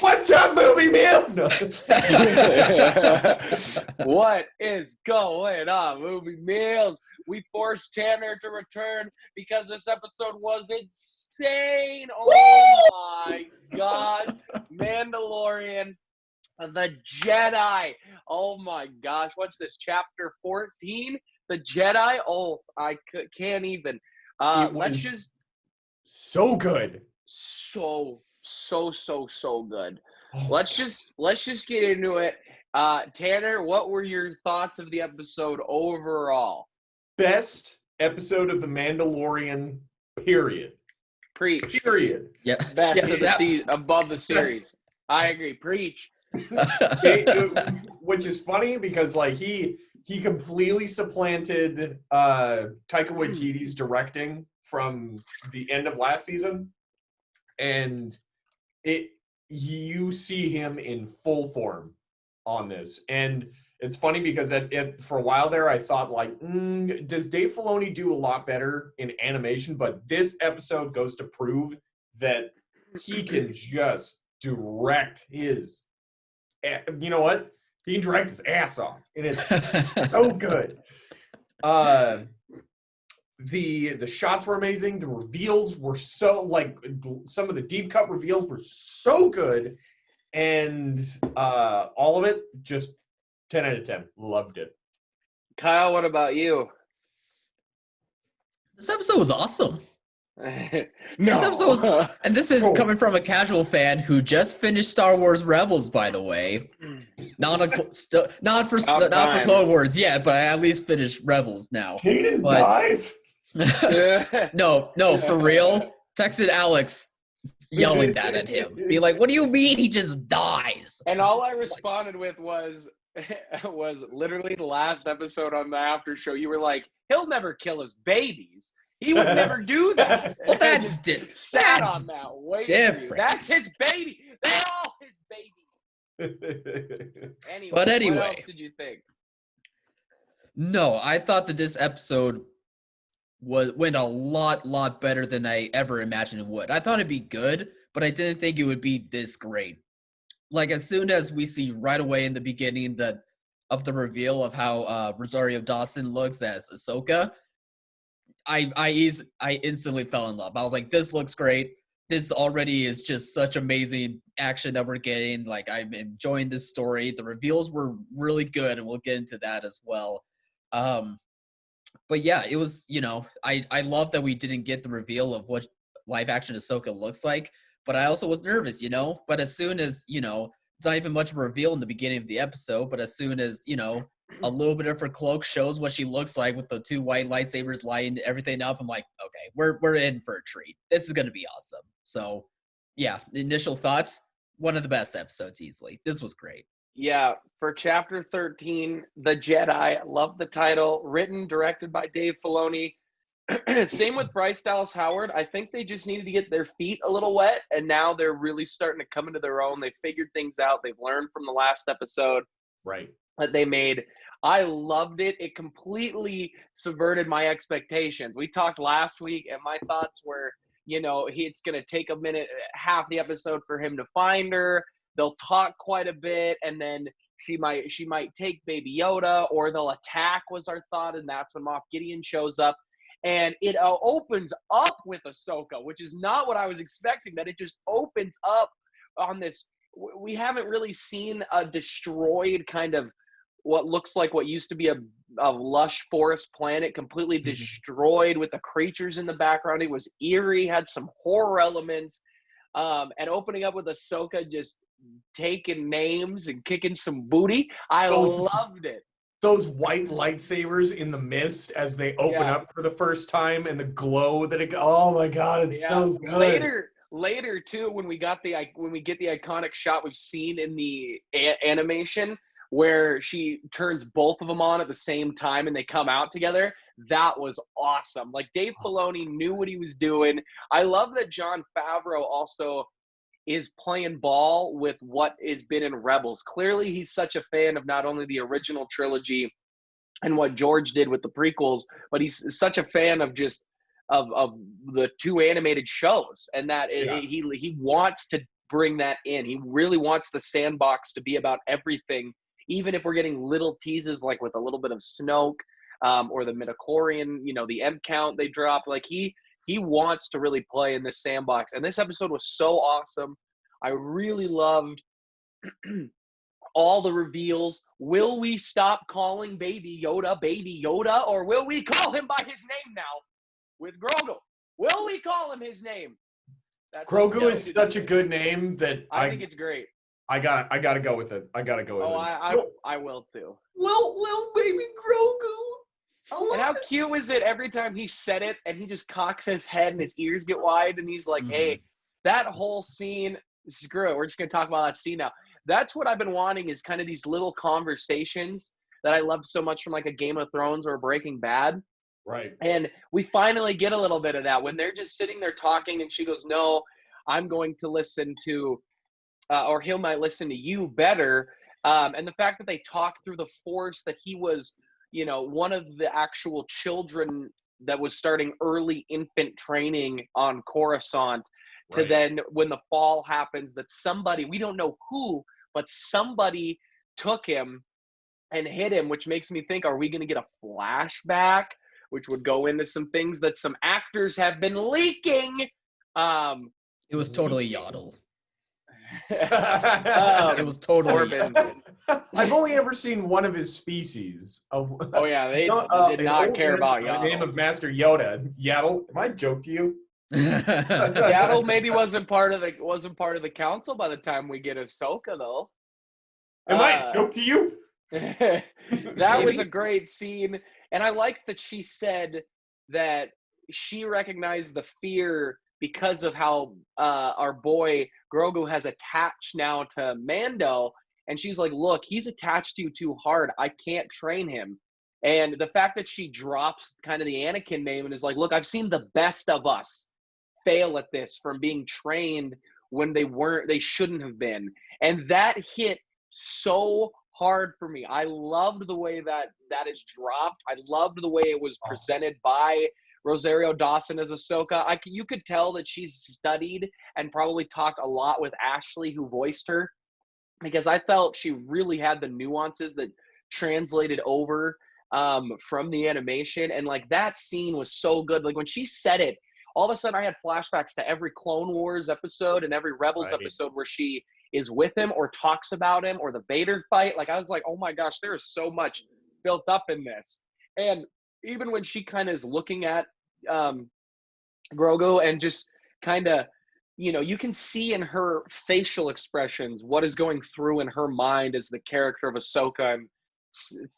What's up, movie meals? No. What is going on, movie meals? We forced Tanner to return because this episode was insane. Oh my God. Mandalorian, the Jedi. Oh my gosh. What's this? Chapter 14? The Jedi? Oh, I can't even. Let's just. So good. So good. Oh, Let's just get into it. Tanner, what were your thoughts of the episode overall? best episode of The Mandalorian, period. Preach. Period. Yeah. Best Yes, of the season, above the series. I agree. Preach. Which is funny because like he completely supplanted Taika Waititi's directing from the end of last season, and you see him in full form on this. And it's funny because for a while there I thought like, does Dave Filoni do a lot better in animation? But this episode goes to prove that he can just direct his, you know what? He can direct his ass off, and it's so good. The shots were amazing. The reveals were so, like, some of the deep cut reveals were so good, and all of it just 10 out of 10. Loved it. Kyle, what about you? This episode was awesome. No. This episode was, and this is coming from a casual fan who just finished Star Wars Rebels, by the way. Not for Clone Wars yet, but I at least finished Rebels now. Kanan dies? No, for real. Texted Alex yelling that at him. Be like, what do you mean he just dies? And all I responded with was literally the last episode on the after show. You were like, he'll never kill his babies. He would never do that. Well, that's sat on that. Different. That's his baby. They're all his babies. Anyway, what else did you think? No, I thought that this episode went a lot better than I ever imagined it would. I thought it'd be good, but I didn't think it would be this great. Like, as soon as we see right away in the beginning of the reveal of how Rosario Dawson looks as Ahsoka, I instantly fell in love. I was like, this looks great. This already is just such amazing action that we're getting. Like, I'm enjoying this story. The reveals were really good, and we'll get into that as well. But yeah, it was, I love that we didn't get the reveal of what live action Ahsoka looks like, but I also was nervous, But as soon as, it's not even much of a reveal in the beginning of the episode, but as soon as, a little bit of her cloak shows what she looks like with the two white lightsabers lighting everything up, I'm like, okay, we're in for a treat. This is going to be awesome. So, yeah, initial thoughts, one of the best episodes easily. This was great. Yeah, for Chapter 13, The Jedi, love the title, written, directed by Dave Filoni. Same with Bryce Dallas Howard. I think they just needed to get their feet a little wet, and now they're really starting to come into their own. They figured things out. They've learned from the last episode. Right. That they made. I loved it. It completely subverted my expectations. We talked last week, and my thoughts were, it's going to take a minute, half the episode for him to find her. They'll talk quite a bit, and then she might take Baby Yoda, or they'll attack was our thought, and that's when Moff Gideon shows up. And it opens up with Ahsoka, which is not what I was expecting, that it just opens up on this. We haven't really seen a destroyed kind of what looks like what used to be a lush forest planet completely destroyed with the creatures in the background. It was eerie, had some horror elements, and opening up with Ahsoka just taking names and kicking some booty. I loved it. Those white lightsabers in the mist as they open up for the first time, and the glow that oh my God, it's so good. Later too, when we get the iconic shot we've seen in the animation where she turns both of them on at the same time and they come out together, that was awesome. Like, Dave Filoni knew what he was doing. I love that Jon Favreau also is playing ball with what has been in Rebels. Clearly, he's such a fan of not only the original trilogy and what George did with the prequels, but he's such a fan of just of the two animated shows, and that he wants to bring that in. He really wants the sandbox to be about everything, even if we're getting little teases like with a little bit of Snoke or the midichlorian, the M count they drop. Like he wants to really play in this sandbox. And this episode was so awesome. I really loved all the reveals. Will we stop calling Baby Yoda, or will we call him by his name now with Grogu? Will we call him his name? Grogu is such a good name that I think it's great. I gotta go with it. I will too. Little baby Grogu. And how cute was it every time he said it and he just cocks his head and his ears get wide and he's like, hey, that whole scene, screw it. We're just going to talk about that scene now. That's what I've been wanting, is kind of these little conversations that I loved so much from like a Game of Thrones or Breaking Bad. Right. And we finally get a little bit of that when they're just sitting there talking and she goes, no, I'm going to listen to, or he might listen to you better. And the fact that they talk through the Force, that he was, one of the actual children that was starting early infant training on Coruscant, to then when the fall happens, that somebody, we don't know who, but somebody took him and hit him, which makes me think, are we going to get a flashback, which would go into some things that some actors have been leaking? It was totally Yaddle. It was totally I've only ever seen one of his species. Oh yeah, they did not care about Yaddle. The name of Master Yoda. Yaddle. Am I a joke to you? Yaddle maybe wasn't part of the council by the time we get Ahsoka though. Am I a joke to you? That was a great scene, and I like that she said that she recognized the fear because of how our boy Grogu has attached now to Mando, and she's like, look, he's attached to you too hard. I can't train him. And the fact that she drops kind of the Anakin name and is like, look, I've seen the best of us fail at this from being trained when they shouldn't have been. And that hit so hard for me. I loved the way that is dropped. I loved the way it was presented by Rosario Dawson as Ahsoka. You could tell that she's studied and probably talked a lot with Ashley, who voiced her, because I felt she really had the nuances that translated over from the animation. And like that scene was so good. Like when she said it, all of a sudden I had flashbacks to every Clone Wars episode and every Rebels episode where she is with him or talks about him, or the Vader fight. Like I was like, oh my gosh, there is so much built up in this. And even when she kind of is looking at Grogu and just kind of, you can see in her facial expressions what is going through in her mind as the character of Ahsoka, and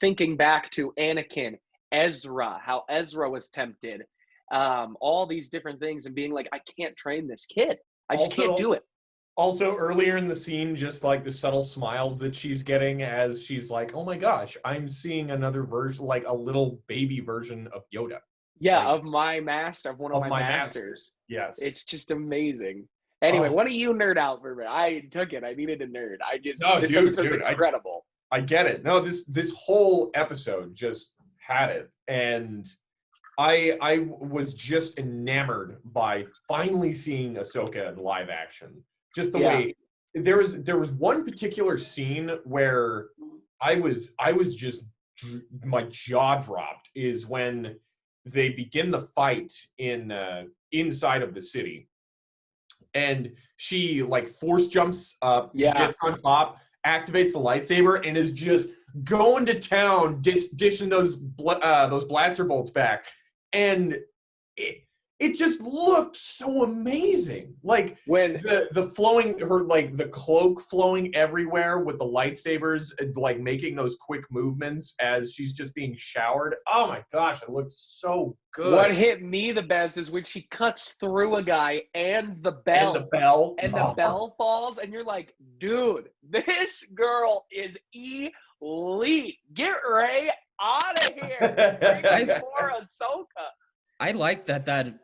thinking back to Anakin, Ezra, how Ezra was tempted, all these different things, and being like, I can't train this kid. I just can't do it. Also, earlier in the scene, just like the subtle smiles that she's getting as she's like, oh my gosh, I'm seeing another version, like a little baby version of Yoda. Yeah, like, of my master, of one of my masters. Yes. It's just amazing. Anyway, why don't you nerd out for a minute? I took it. I needed to nerd. This episode's incredible. I get it. No, this whole episode just had it. And I was just enamored by finally seeing Ahsoka in live action. Just the way there was one particular scene where I was just, my jaw dropped, is when they begin the fight in inside of the city, and she like force jumps up, gets on top, activates the lightsaber, and is just going to town, dishing those blaster bolts back, and it just looked so amazing. Like when the flowing, her like the cloak flowing everywhere with the lightsabers, like making those quick movements as she's just being showered. Oh my gosh, it looked so good. What hit me the best is when she cuts through a guy and the bell falls, and you're like, dude, this girl is elite. Get Rey out of here. For Ahsoka. I like that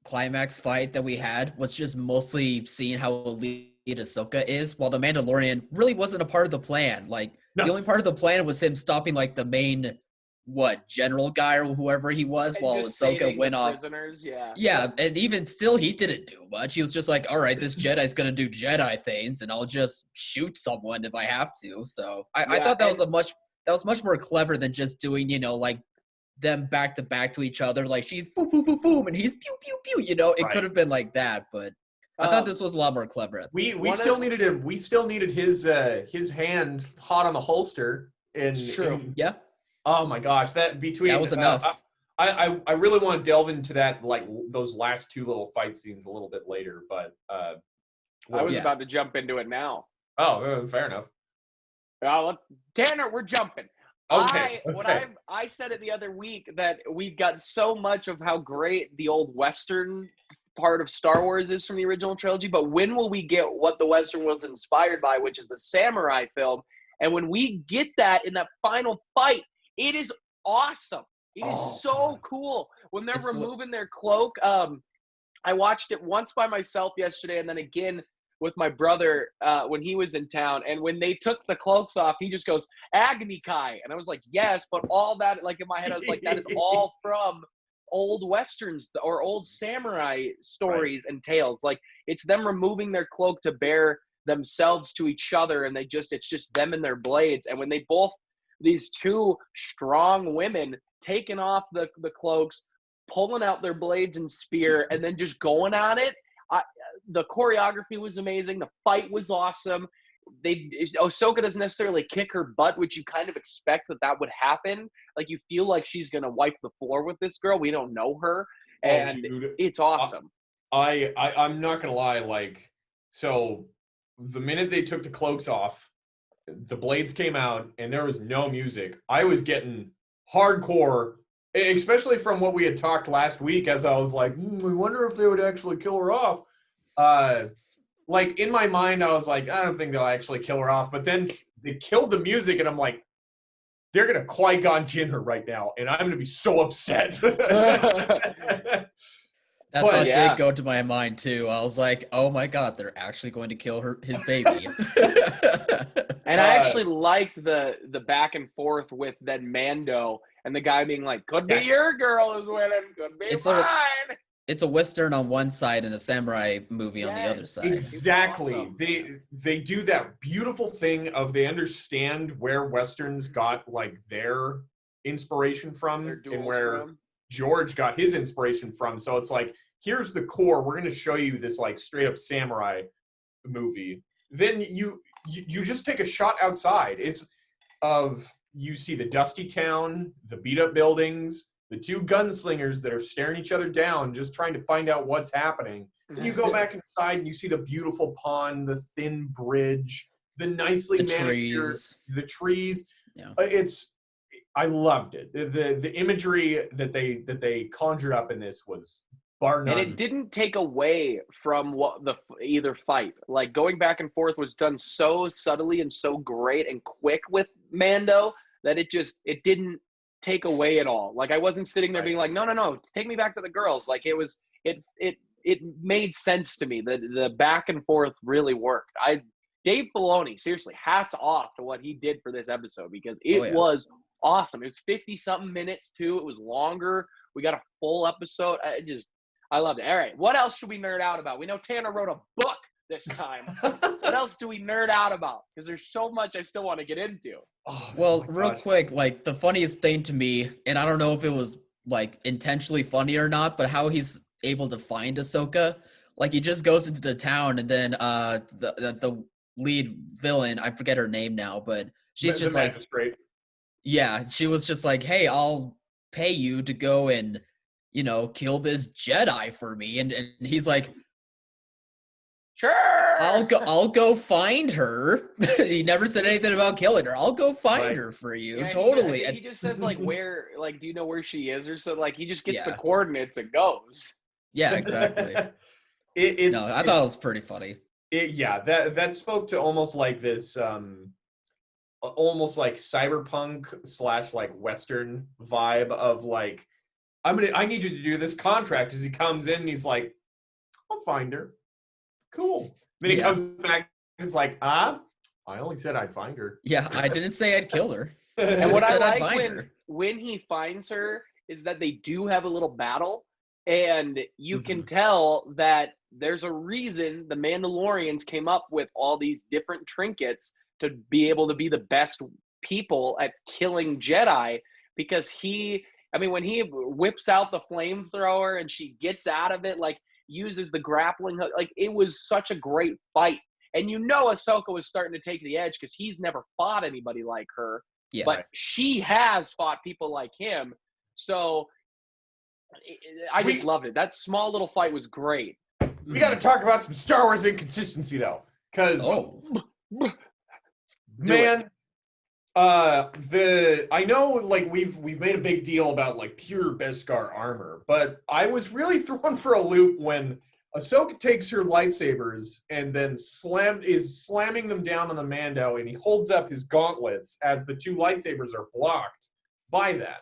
climax fight that we had was just mostly seeing how elite Ahsoka is, while the Mandalorian really wasn't a part of the plan. Like, the only part of the plan was him stopping, like, the main general guy or whoever he was, And while just Ahsoka saving went the off. prisoners, yeah. Yeah, and even still, he didn't do much. He was just like, all right, this Jedi's going to do Jedi things, and I'll just shoot someone if I have to. So I Yeah, thought that was much more clever than just doing, like them back to back to each other. Like she's boom, boom, boom, boom, and he's pew, pew, pew. It could Right. have been like that, but I thought this was a lot more clever. We One still of- needed him. We still needed his hand hot on the holster. It's true. In oh my gosh, that between That was enough. I really want to delve into that, like those last two little fight scenes a little bit later, but I was yeah. about to jump into it now. oh, fair enough. Tanner, we're jumping. Okay. I said it the other week that we've got so much of how great the old Western part of Star Wars is from the original trilogy, but when will we get what the Western was inspired by, which is the samurai film? And when we get that in that final fight, it is awesome. It is so cool when they're removing their cloak. I watched it once by myself yesterday, and then again with my brother when he was in town. And when they took the cloaks off, he just goes, Agni Kai. And I was like, yes, but all that, like in my head, I was like, that is all from old Westerns or old samurai stories and tales. Like it's them removing their cloak to bear themselves to each other. And it's just them and their blades. And when these two strong women taking off the cloaks, pulling out their blades and spear, and then just going at it. The choreography was amazing. The fight was awesome. Ahsoka doesn't necessarily kick her butt, which you kind of expect that would happen. Like you feel like she's gonna wipe the floor with this girl. We don't know her, and dude, it's awesome. I'm not gonna lie. Like, so the minute they took the cloaks off, the blades came out, and there was no music. I was getting hardcore, especially from what we had talked last week. As I was like, I wonder if they would actually kill her off. Like in my mind, I was like, I don't think they'll actually kill her off. But then they killed the music, and I'm like, they're gonna Qui-Gon Jinn her right now, and I'm gonna be so upset. That thought did go to my mind too. I was like, oh my god, they're actually going to kill his baby. And I actually liked the back and forth with then Mando and the guy being like, could be your girl is winning, could be mine. It's a Western on one side and a samurai movie on the other side. Exactly. Awesome. They do that beautiful thing of they understand where Westerns got like their inspiration from and where George got his inspiration from. So it's like, here's the core. We're going to show you this like straight up samurai movie. Then you just take a shot outside. You see the dusty town, the beat up buildings, the two gunslingers that are staring each other down, just trying to find out what's happening. Then you go back inside and you see the beautiful pond, the thin bridge, the nicely manicured, the trees. Yeah. I loved it. The imagery that they conjured up in this was bar none. And it didn't take away from what either fight. Like going back and forth was done so subtly and so great and quick with Mando that it didn't take away at all. Like I wasn't sitting there being like, no, take me back to the girls. Like it made sense to me. The back and forth really worked. Dave Filoni, seriously, hats off to what he did for this episode because it was awesome. It was 50-something minutes too. It was longer. We got a full episode. I loved it. All right, what else should we nerd out about? We know Tanner wrote a book this time. What else do we nerd out about? Because there's so much I still want to get into. Well, real quick, like the funniest thing to me, and I don't know if it was like intentionally funny or not, but how he's able to find Ahsoka. Like he just goes into the town, and then the lead villain, I forget her name now, but she's just like, yeah, she was just like, hey, I'll pay you to go and kill this Jedi for me, and he's like, sure, I'll go find her. He never said anything about killing her. I'll go find her for you. Yeah, totally. He just says like where, like, do you know where she is or so? Like he just gets the coordinates and goes. Yeah, exactly. I thought it was pretty funny. That spoke to almost like this, almost like cyberpunk / like Western vibe of like, I need you to do this contract. As he comes in and he's like, I'll find her. Cool. Then he comes back and it's like, I only said I'd find her. Yeah, I didn't say I'd kill her. And what I Said I'd like find her. when he finds her is that they do have a little battle, and you can Mhm. tell that there's a reason the Mandalorians came up with all these different trinkets to be able to be the best people at killing Jedi, because when he whips out the flamethrower and she gets out of it, like uses the grappling hook, like it was such a great fight. And Ahsoka was starting to take the edge because he's never fought anybody like her. Yeah. But she has fought people like him. So I just loved it. That small little fight was great. We got to talk about some Star Wars inconsistency though, because man, I know like we've made a big deal about like pure Beskar armor, but I was really thrown for a loop when Ahsoka takes her lightsabers and then slamming them down on the Mando, and he holds up his gauntlets as the two lightsabers are blocked by that.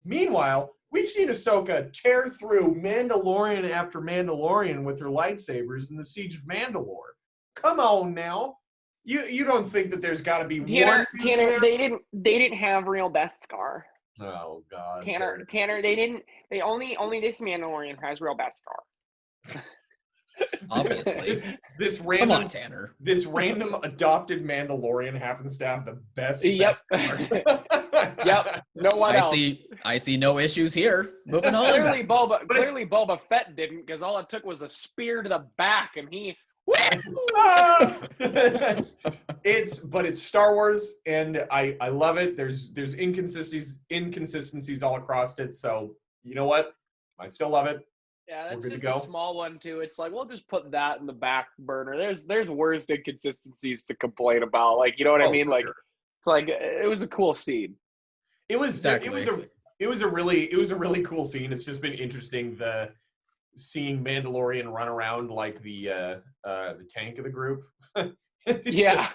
Meanwhile, we've seen Ahsoka tear through Mandalorian after Mandalorian with her lightsabers in the Siege of Mandalore. Come on now. You don't think that there's got to be one Tanner, they didn't have real Beskar. Oh God. Tanner, they only this Mandalorian has real Beskar. Obviously. This Come random on, Tanner. this random adopted Mandalorian happens to have the best. Yep. Beskar. Yep. No one else. I see no issues here. Moving on. Clearly Boba Fett didn't, because all it took was a spear to the back, and he. It's Star Wars, and I love it. There's inconsistencies all across it. So you know what? I still love it. Yeah, that's We're good just to go. a small one too. It's like, we'll just put that in the back burner. There's worse inconsistencies to complain about. Like, you know what I mean? Like, Sure. it's like it was a cool scene. It was Exactly. it was a really cool scene. It's just been interesting seeing Mandalorian run around like the tank of the group. Yeah.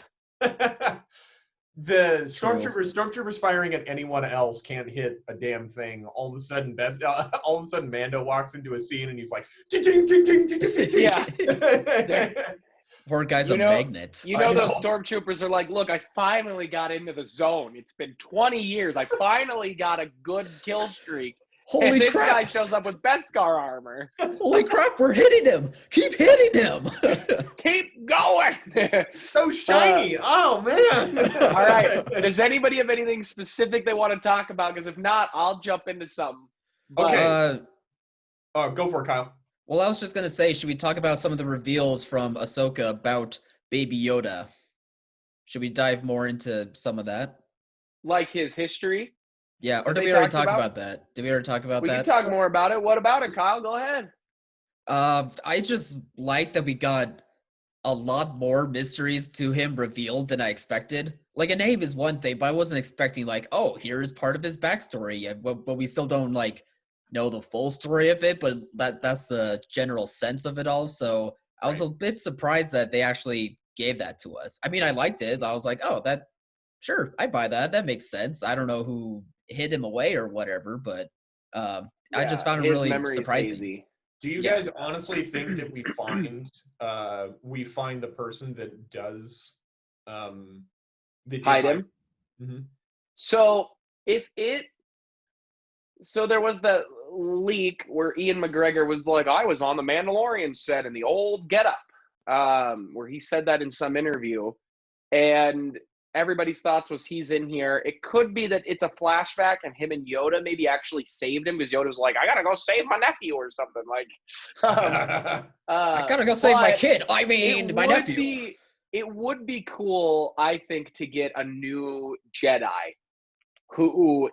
The stormtroopers firing at anyone else can't hit a damn thing. All of a sudden Mando walks into a scene and he's like, "Ting, ting, ting, ting, ting, ting, ting." Yeah. Poor guy's a magnet. You know those stormtroopers are like, look, I finally got into the zone. It's been 20 years. I finally got a good kill streak. Holy and this crap. guy shows up with Beskar armor. Holy crap, we're hitting him. Keep hitting him. Keep going. So shiny. Oh man. All right. Does anybody have anything specific they want to talk about? Because if not, I'll jump into something. Okay. Go for it, Kyle. Well, I was just going to say, should we talk about some of the reveals from Ahsoka about Baby Yoda? Should we dive more into some of that? Like his history? Yeah, or What did they we already talked talk about? about that? Did we already talk about We that? can talk more about it. What about it, Kyle? Go ahead. I just like that we got a lot more mysteries to him revealed than I expected. Like, a name is one thing, but I wasn't expecting, like, oh, here's part of his backstory. But we still don't, like, know the full story of it, but that's the general sense of it all. So I was a bit surprised that they actually gave that to us. I mean, I liked it. I was like, oh, sure, I buy that. That makes sense. I don't know who hid him away or whatever, but I just found it really surprising. Hazy. Do you guys honestly think that we find the person that does Hide him? Mm-hmm. So there was that leak where Ian McGregor was like, I was on the Mandalorian set in the old getup, where he said that in some interview, and everybody's thoughts was he's in here. It could be that it's a flashback and him and Yoda maybe actually saved him, because Yoda was like, I gotta go save my nephew or something. Like, I gotta go save my kid. I mean, my nephew. It would be cool, I think, to get a new Jedi who,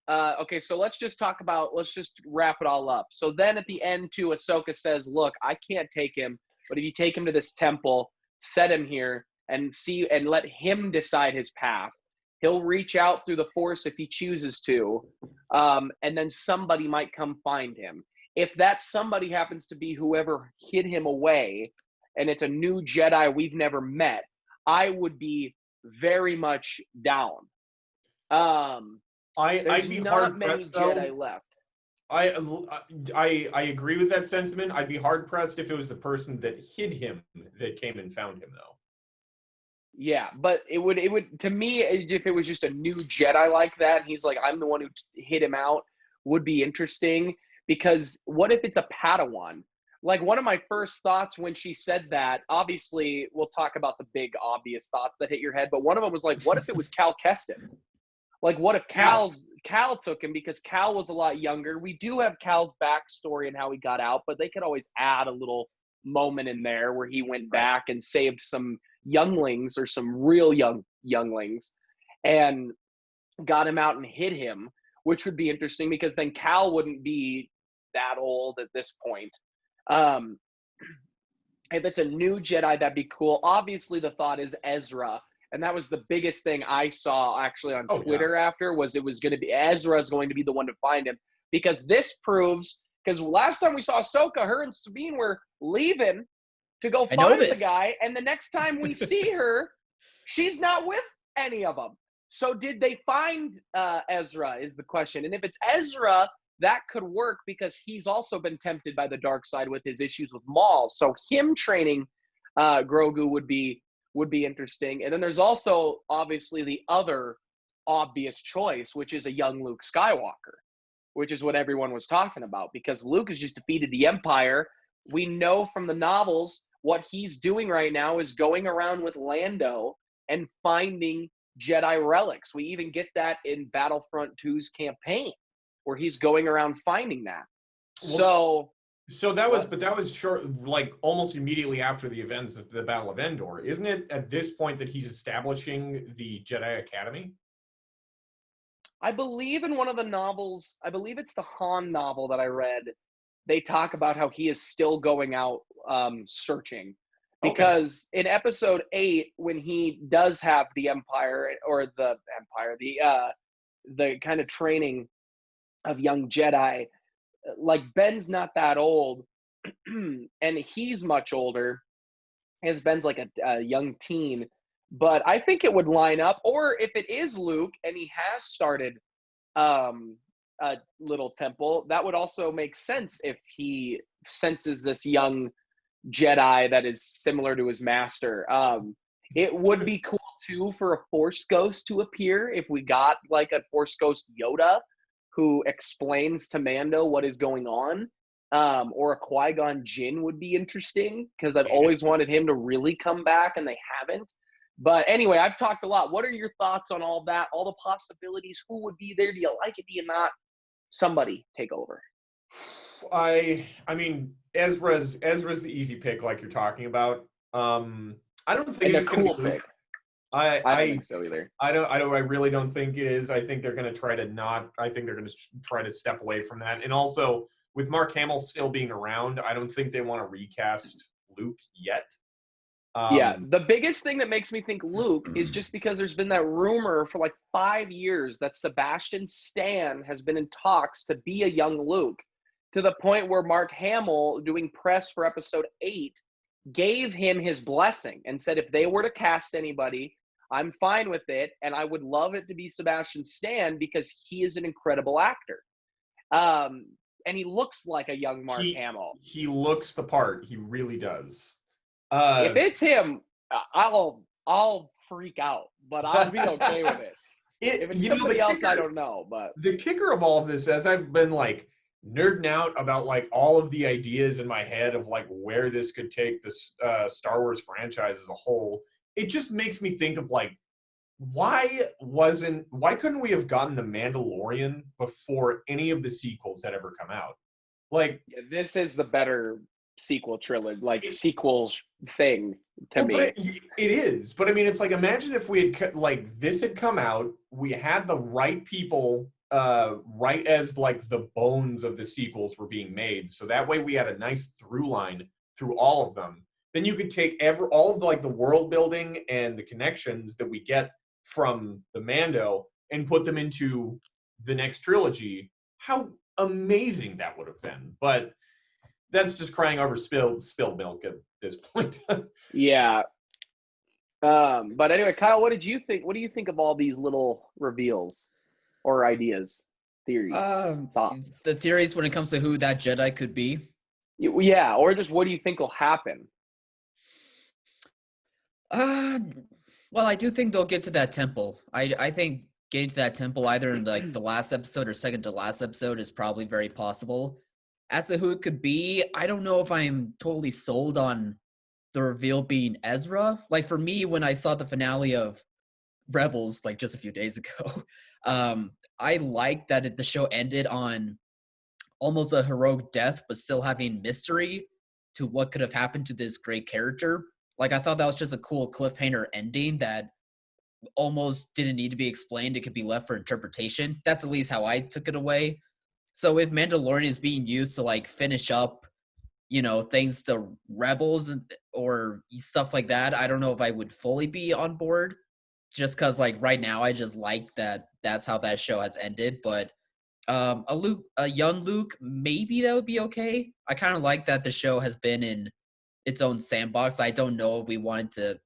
okay, so let's just wrap it all up. So then at the end too, Ahsoka says, look, I can't take him, but if you take him to this temple, set him here, and let him decide his path. He'll reach out through the Force if he chooses to, and then somebody might come find him. If that somebody happens to be whoever hid him away, and it's a new Jedi we've never met, I would be very much down. There's I'd be not hard many pressed though. Jedi left. I agree with that sentiment. I'd be hard pressed if it was the person that hid him that came and found him though. Yeah, but it would to me, if it was just a new Jedi like that, and he's like, I'm the one who hit him out, would be interesting. Because what if it's a Padawan? Like, one of my first thoughts when she said that, obviously we'll talk about the big obvious thoughts that hit your head, but one of them was like, what if it was Cal Kestis? Like, what if Cal took him, because Cal was a lot younger? We do have Cal's backstory and how he got out, but they could always add a little moment in there where he went back and saved some younglings, or some real younglings, and got him out and hit him, which would be interesting, because then Cal wouldn't be that old at this point. If it's a new Jedi, that'd be cool. Obviously, the thought is Ezra. And that was the biggest thing I saw actually on Twitter after, was it was going to be Ezra is going to be the one to find him. Because this proves, because last time we saw Ahsoka, her and Sabine were leaving to go find the guy. And the next time we see her, she's not with any of them. So did they find Ezra is the question. And if it's Ezra, that could work, because he's also been tempted by the dark side with his issues with Maul. So him training Grogu would be interesting. And then there's also obviously the other obvious choice, which is a young Luke Skywalker, which is what everyone was talking about, because Luke has just defeated the Empire. We know from the novels what he's doing right now is going around with Lando and finding Jedi relics. We even get that in Battlefront 2's campaign, where he's going around finding that. So that was short, like almost immediately after the events of the Battle of Endor. Isn't it at this point that he's establishing the Jedi Academy? I believe in one of the novels, I believe it's the Han novel that I read, they talk about how he is still going out searching. Because in episode 8, when he does have the Empire, or the kind of training of young Jedi, like Ben's not that old, and he's much older, as Ben's like a young teen. But I think it would line up. Or if it is Luke and he has started a little temple, that would also make sense if he senses this young Jedi that is similar to his master. It would be cool too for a Force Ghost to appear, if we got like a Force Ghost Yoda who explains to Mando what is going on. Or a Qui-Gon Jinn would be interesting, because I've always wanted him to really come back, and they haven't. But anyway, I've talked a lot. What are your thoughts on all that, all the possibilities? Who would be there? Do you like it? Do you not? Somebody take over. I mean, Ezra's the easy pick, like you're talking about. I don't think it's a cool pick. I don't think so either. I really don't think it is. I think they're going to try to try to step away from that. And also, with Mark Hamill still being around, I don't think they want to recast Luke yet. The biggest thing that makes me think Luke is just because there's been that rumor for like 5 years that Sebastian Stan has been in talks to be a young Luke, to the point where Mark Hamill, doing press for episode 8, gave him his blessing and said, if they were to cast anybody, I'm fine with it, and I would love it to be Sebastian Stan, because he is an incredible actor. And he looks like a young Mark Hamill. He looks the part. He really does. If it's him, I'll freak out, but I'll be okay with it. If it's somebody else, I don't know. But the kicker of all of this, as I've been like nerding out about like all of the ideas in my head of like where this could take this Star Wars franchise as a whole, it just makes me think of like, why couldn't we have gotten the Mandalorian before any of the sequels had ever come out? Like, this is the better sequel trilogy, like sequel thing to me. But it is. But I mean, it's like, imagine if we had like this had come out, we had the right people right as like the bones of the sequels were being made, so that way we had a nice through line through all of them. Then you could take all of like the world building and the connections that we get from the Mando and put them into the next trilogy. How amazing that would have been. But that's just crying over spilled milk at this point. Yeah. But anyway, Kyle, what did you think? What do you think of all these little reveals or ideas, theories, thoughts? The theories when it comes to who that Jedi could be? Yeah, or just what do you think will happen? Well, I do think they'll get to that temple. I think getting to that temple either in like the last episode or second to last episode is probably very possible. As to who it could be, I don't know if I'm totally sold on the reveal being Ezra. Like for me, when I saw the finale of Rebels like just a few days ago, I liked that the show ended on almost a heroic death, but still having mystery to what could have happened to this great character. Like I thought that was just a cool cliffhanger ending that almost didn't need to be explained. It could be left for interpretation. That's at least how I took it away. So if Mandalorian is being used to like finish up, things to Rebels or stuff like that, I don't know if I would fully be on board. Just because like right now, I just like that that's how that show has ended. But a young Luke, maybe that would be okay. I kind of like that the show has been in its own sandbox. I don't know if we wanted to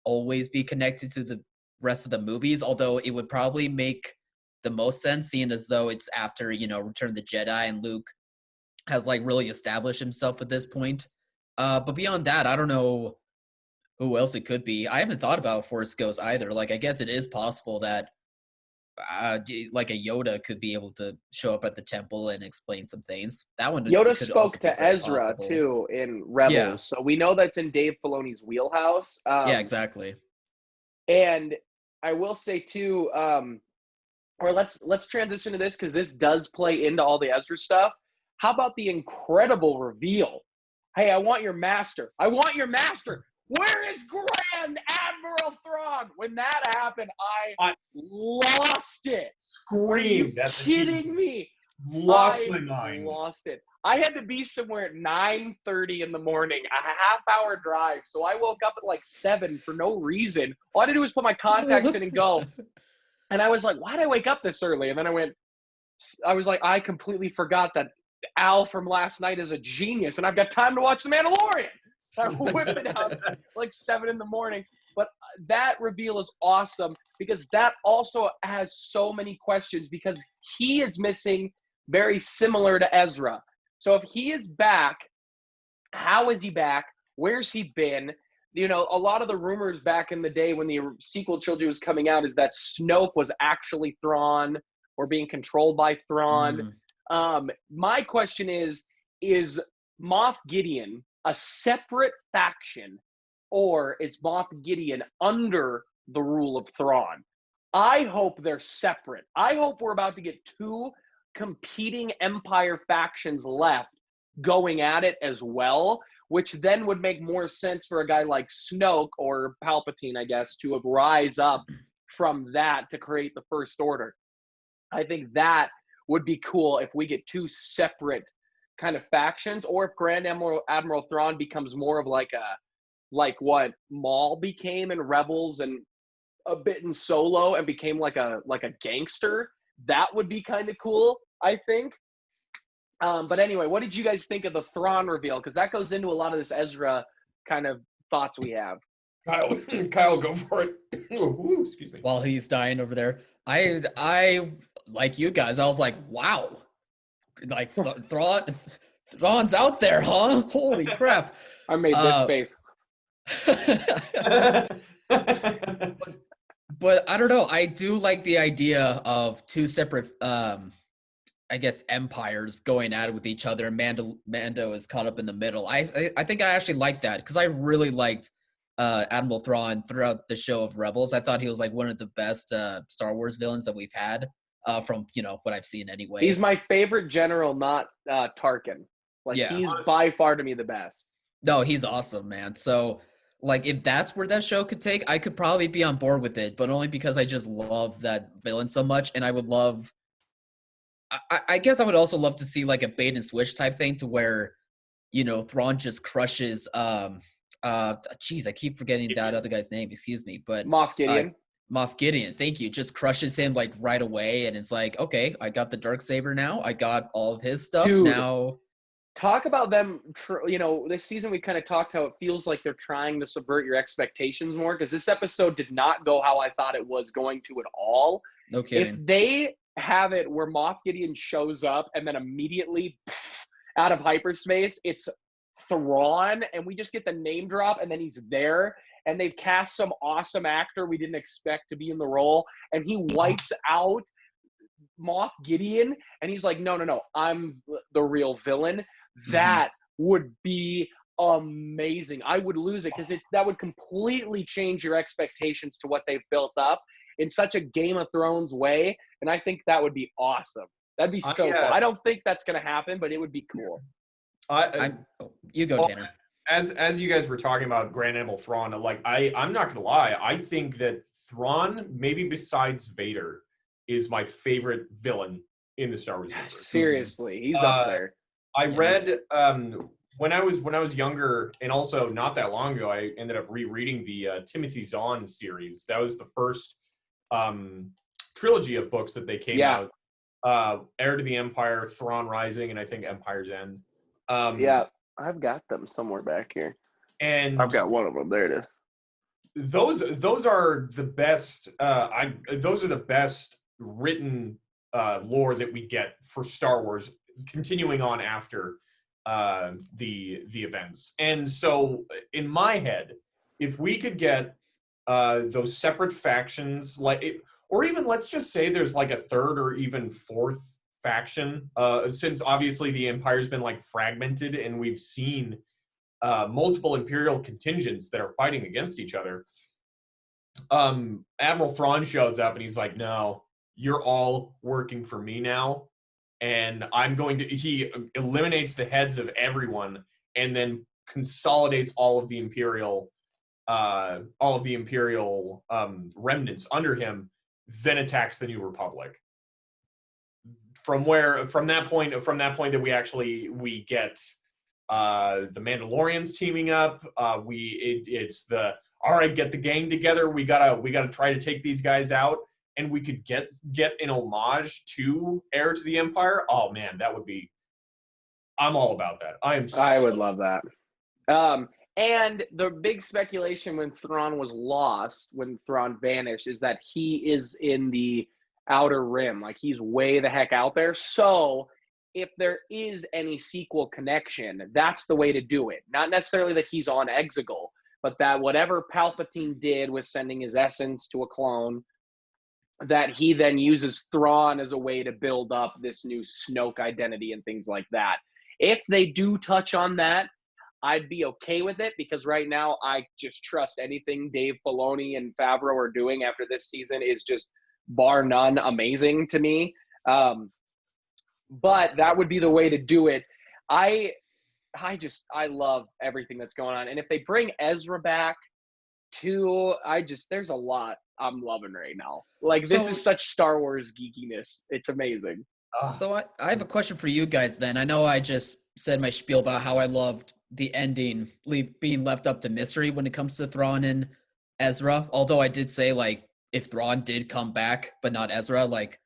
always be connected to the rest of the movies, although it would probably make the most sense, seeing as though it's after, Return of the Jedi and Luke has like really established himself at this point. But beyond that, I don't know who else it could be. I haven't thought about Force Ghost either. Like, I guess it is possible that like a Yoda could be able to show up at the temple and explain some things. That one Yoda could also spoke be to very Ezra possible. too in Rebels, Yeah. so we know that's in Dave Filoni's wheelhouse. Yeah, exactly. And I will say too, or let's transition to this because this does play into all the Ezra stuff. How about the incredible reveal? Hey, I want your master. I want your master. Where is Grand Admiral Thrawn? When that happened, I lost it. Screamed Are at the you kidding TV. me? Lost I my mind. lost it. I had to be somewhere at 9:30 in the morning, a half-hour drive. So I woke up at like 7 for no reason. All I had to do was put my contacts in and go. And I was like, why did I wake up this early? And then I was like, I completely forgot that Al from last night is a genius, and I've got time to watch The Mandalorian. I whipped it out like 7 in the morning. But that reveal is awesome because that also has so many questions because he is missing very similar to Ezra. So if he is back, how is he back? Where's he been? A lot of the rumors back in the day when the sequel trilogy was coming out is that Snoke was actually Thrawn or being controlled by Thrawn. My question is Moff Gideon a separate faction, or is Moff Gideon under the rule of Thrawn? I hope they're separate. I hope we're about to get 2 competing Empire factions left going at it as well, which then would make more sense for a guy like Snoke or Palpatine, I guess, to rise up from that to create the First Order. I think that would be cool if we get 2 separate kind of factions, or if Grand Admiral Thrawn becomes more of like what Maul became in Rebels and a bit in Solo and became like a gangster. That would be kind of cool, I think. But anyway, what did you guys think of the Thrawn reveal? Because that goes into a lot of this Ezra kind of thoughts we have. Kyle, go for it. Ooh, excuse me. While he's dying over there, I like you guys. I was like, wow, like Thrawn's out there, huh? Holy crap! I made this face. But I don't know. I do like the idea of 2 separate, I guess, empires going at it with each other. Mando is caught up in the middle. I think I actually like that because I really liked Admiral Thrawn throughout the show of Rebels. I thought he was like one of the best Star Wars villains that we've had from what I've seen anyway. He's my favorite general, not Tarkin. Like he's by far to me the best. No, he's awesome, man. So like if that's where that show could take, I could probably be on board with it, but only because I just love that villain so much, and I would love. I guess I would also love to see like a bait and switch type thing to where, Thrawn just crushes. Geez, I keep forgetting that other guy's name. Excuse me, but Moff Gideon. Moff Gideon, thank you. Just crushes him like right away, and it's like, okay, I got the Darksaber now. I got all of his stuff now. Talk about them. This season we kind of talked how it feels like they're trying to subvert your expectations more because this episode did not go how I thought it was going to at all. No kidding. If they have it where Moff Gideon shows up and then immediately out of hyperspace, it's Thrawn, and we just get the name drop, and then he's there, and they've cast some awesome actor we didn't expect to be in the role, and he wipes out Moff Gideon, and he's like, no, I'm the real villain. That would be amazing. I would lose it because that would completely change your expectations to what they've built up in such a Game of Thrones way, and I think that would be awesome. That'd be so cool. I don't think that's going to happen, but it would be cool. You go, Tanner. As you guys were talking about Grand Admiral Thrawn, like I'm not gonna lie, I think that Thrawn, maybe besides Vader, is my favorite villain in the Star Wars universe. Seriously, he's up there. I read when I was younger, and also not that long ago, I ended up rereading the Timothy Zahn series. That was the first trilogy of books that they came out. Heir to the Empire, Thrawn Rising, and I think Empire's End. I've got them somewhere back here. And I've got one of them. There it is. Those are the best. Those are the best written lore that we get for Star Wars, continuing on after the events. And so, in my head, if we could get those separate factions, or even let's just say there's like a third or even fourth faction, since obviously the Empire's been like fragmented, and we've seen multiple Imperial contingents that are fighting against each other. Admiral Thrawn shows up and he's like, no, you're all working for me now, and he eliminates the heads of everyone and then consolidates all of the Imperial remnants under him, then attacks the New Republic. From that point that we get the Mandalorians teaming up. It's the all right, get the gang together. We gotta try to take these guys out, and we could get an homage to Heir to the Empire. Oh man, that would be. I'm all about that. I would love that. And the big speculation when Thrawn vanished, is that he is in the Outer Rim, like he's way the heck out there. So if there is any sequel connection, that's the way to do it. Not necessarily that he's on Exegol, but that whatever Palpatine did with sending his essence to a clone, that he then uses Thrawn as a way to build up this new Snoke identity and things like that. If they do touch on that, I'd be okay with it, because right now I just trust anything Dave Filoni and Favreau are doing after this season is just bar none amazing to me. But that would be the way to do it. I love everything that's going on. And if they bring Ezra back too, there's a lot I'm loving right now. Like, this is such Star Wars geekiness. It's amazing. So I have a question for you guys then. I know I just said my spiel about how I loved the ending being left up to mystery when it comes to Thrawn and Ezra. Although I did say, like, if Thrawn did come back, but not Ezra, like,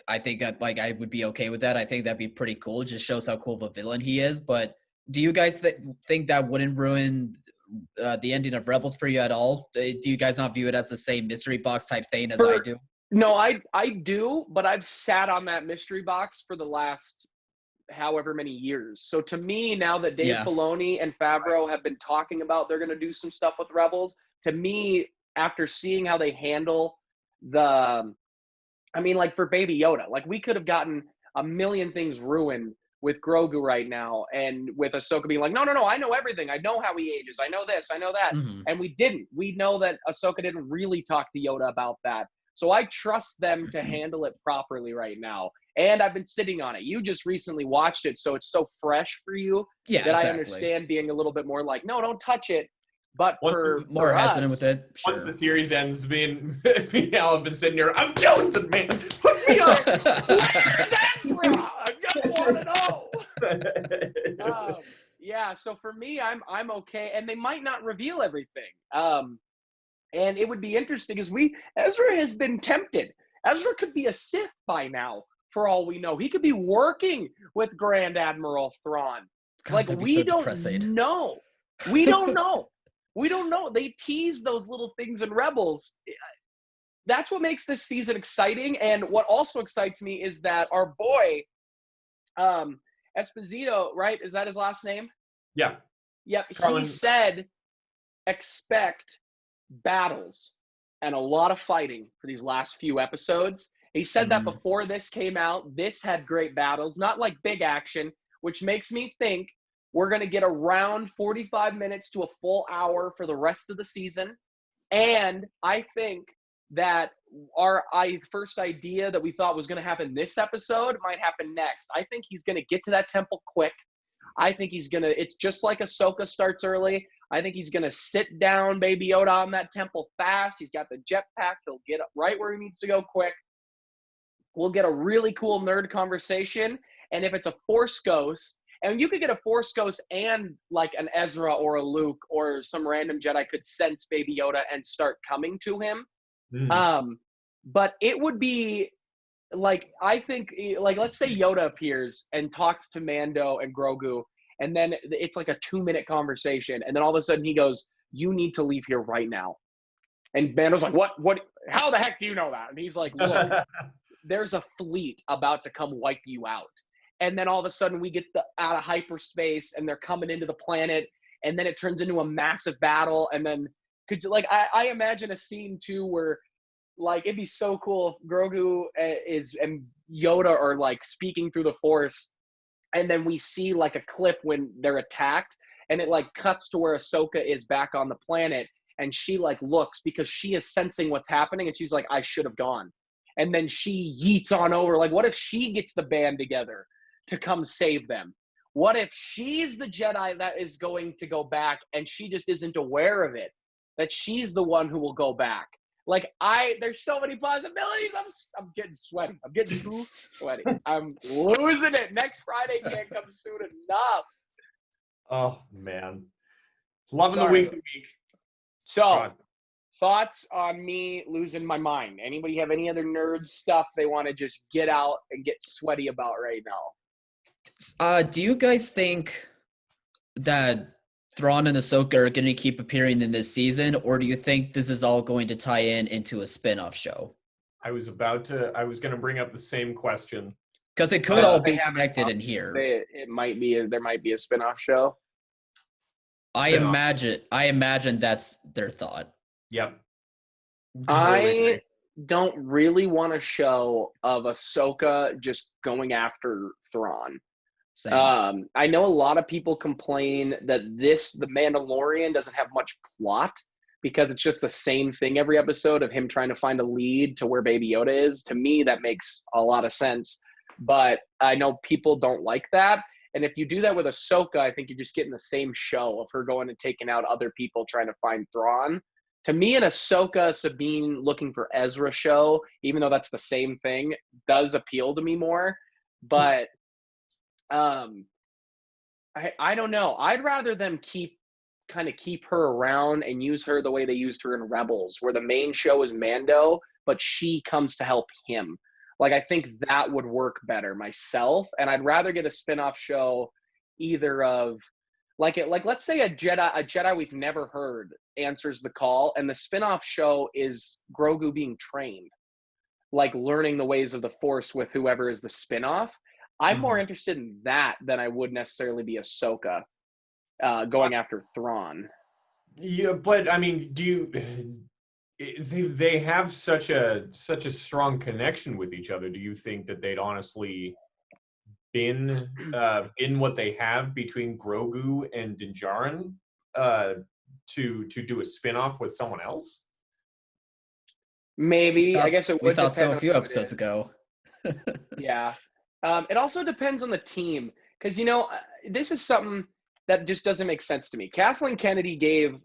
I think that, like, I would be okay with that. I think that'd be pretty cool. It just shows how cool of a villain he is. But do you guys think that wouldn't ruin the ending of Rebels for you at all? Do you guys not view it as the same mystery box type thing as I do? No, I do, but I've sat on that mystery box for the last however many years. So to me, now that Dave Filoni and Favreau have been talking about they're going to do some stuff with Rebels, to me, after seeing how they handle like for Baby Yoda, like we could have gotten a million things ruined with Grogu right now, and with Ahsoka being like, no, I know everything. I know how he ages. I know this, I know that. Mm-hmm. And we didn't. We know that Ahsoka didn't really talk to Yoda about that. So I trust them to handle it properly right now. And I've been sitting on it. You just recently watched it, so it's so fresh for you that exactly. I understand being a little bit more like, no, don't touch it. But more hesitant with it. Sure. Once the series ends, me and Al have been sitting here. I'm Johnson, man. Put me on. Where's Ezra? I just want to know. So for me, I'm okay, and they might not reveal everything. And it would be interesting because Ezra has been tempted. Ezra could be a Sith by now, for all we know. He could be working with Grand Admiral Thrawn. God, we don't know. We don't know. We don't know. They tease those little things in Rebels. That's what makes this season exciting. And what also excites me is that our boy, Esposito, right? Is that his last name? Yeah. Yep, Carlin. he said expect battles and a lot of fighting for these last few episodes. He said that before this came out. This had great battles, not like big action, which makes me think we're going to get around 45 minutes to a full hour for the rest of the season. And I think that our first idea that we thought was going to happen this episode might happen next. I think he's going to get to that temple quick. I think he's going to – it's just like Ahsoka starts early. I think he's going to sit down Baby Yoda on that temple fast. He's got the jetpack. He'll get right where he needs to go quick. We'll get a really cool nerd conversation. And if it's a Force Ghost – and you could get a Force Ghost and like an Ezra or a Luke or some random Jedi could sense Baby Yoda and start coming to him. But it would be like, I think, like, let's say Yoda appears and talks to Mando and Grogu, and then it's like a 2-minute conversation. And then all of a sudden he goes, "You need to leave here right now." And Mando's like, what, how the heck do you know that? And he's like, "Look, there's a fleet about to come wipe you out." And then all of a sudden we get out of hyperspace and they're coming into the planet, and then it turns into a massive battle. And then I imagine a scene too where like it'd be so cool if Grogu and Yoda are like speaking through the Force, and then we see like a clip when they're attacked, and it like cuts to where Ahsoka is back on the planet, and she like looks because she is sensing what's happening, and she's like, "I should have gone." And then she yeets on over. Like, what if she gets the band together to come save them? What if she's the Jedi that is going to go back and she just isn't aware of it, that she's the one who will go back? Like, there's so many possibilities. I'm getting sweaty. I'm getting too sweaty. I'm losing it. Next Friday can't come soon enough. Oh, man. Loving Sorry. the week. So, God. thoughts on me losing my mind? Anybody have any other nerd stuff they want to just get out and get sweaty about right now? Do you guys think that Thrawn and Ahsoka are going to keep appearing in this season, or do you think this is all going to tie into a spin-off show? I was going to bring up the same question. Because it could all They be haven't connected talked- in here. there might be a spin-off show. I Spin-off. imagine that's their thought. Yep. I Completely agree. don't really want a show of Ahsoka just going after Thrawn. Same. I know a lot of people complain that the Mandalorian doesn't have much plot because it's just the same thing every episode of him trying to find a lead to where Baby Yoda is. To me, that makes a lot of sense. But I know people don't like that. And if you do that with Ahsoka, I think you're just getting the same show of her going and taking out other people trying to find Thrawn. To me, an Ahsoka, Sabine looking for Ezra show, even though that's the same thing, does appeal to me more. But I don't know. I'd rather them keep her around and use her the way they used her in Rebels, where the main show is Mando, but she comes to help him. Like, I think that would work better myself. And I'd rather get a spin-off show either of let's say a Jedi we've never heard answers the call, and the spin-off show is Grogu being trained, like learning the ways of the Force with whoever is the spin-off. I'm more interested in that than I would necessarily be Ahsoka going after Thrawn. Yeah, but I mean, they have such a strong connection with each other. Do you think that they'd honestly been in what they have between Grogu and Din Djarin to do a spin-off with someone else? Maybe. I guess it would We thought so depend a on few who it episodes is. ago. Yeah. It also depends on the team because, this is something that just doesn't make sense to me. Kathleen Kennedy gave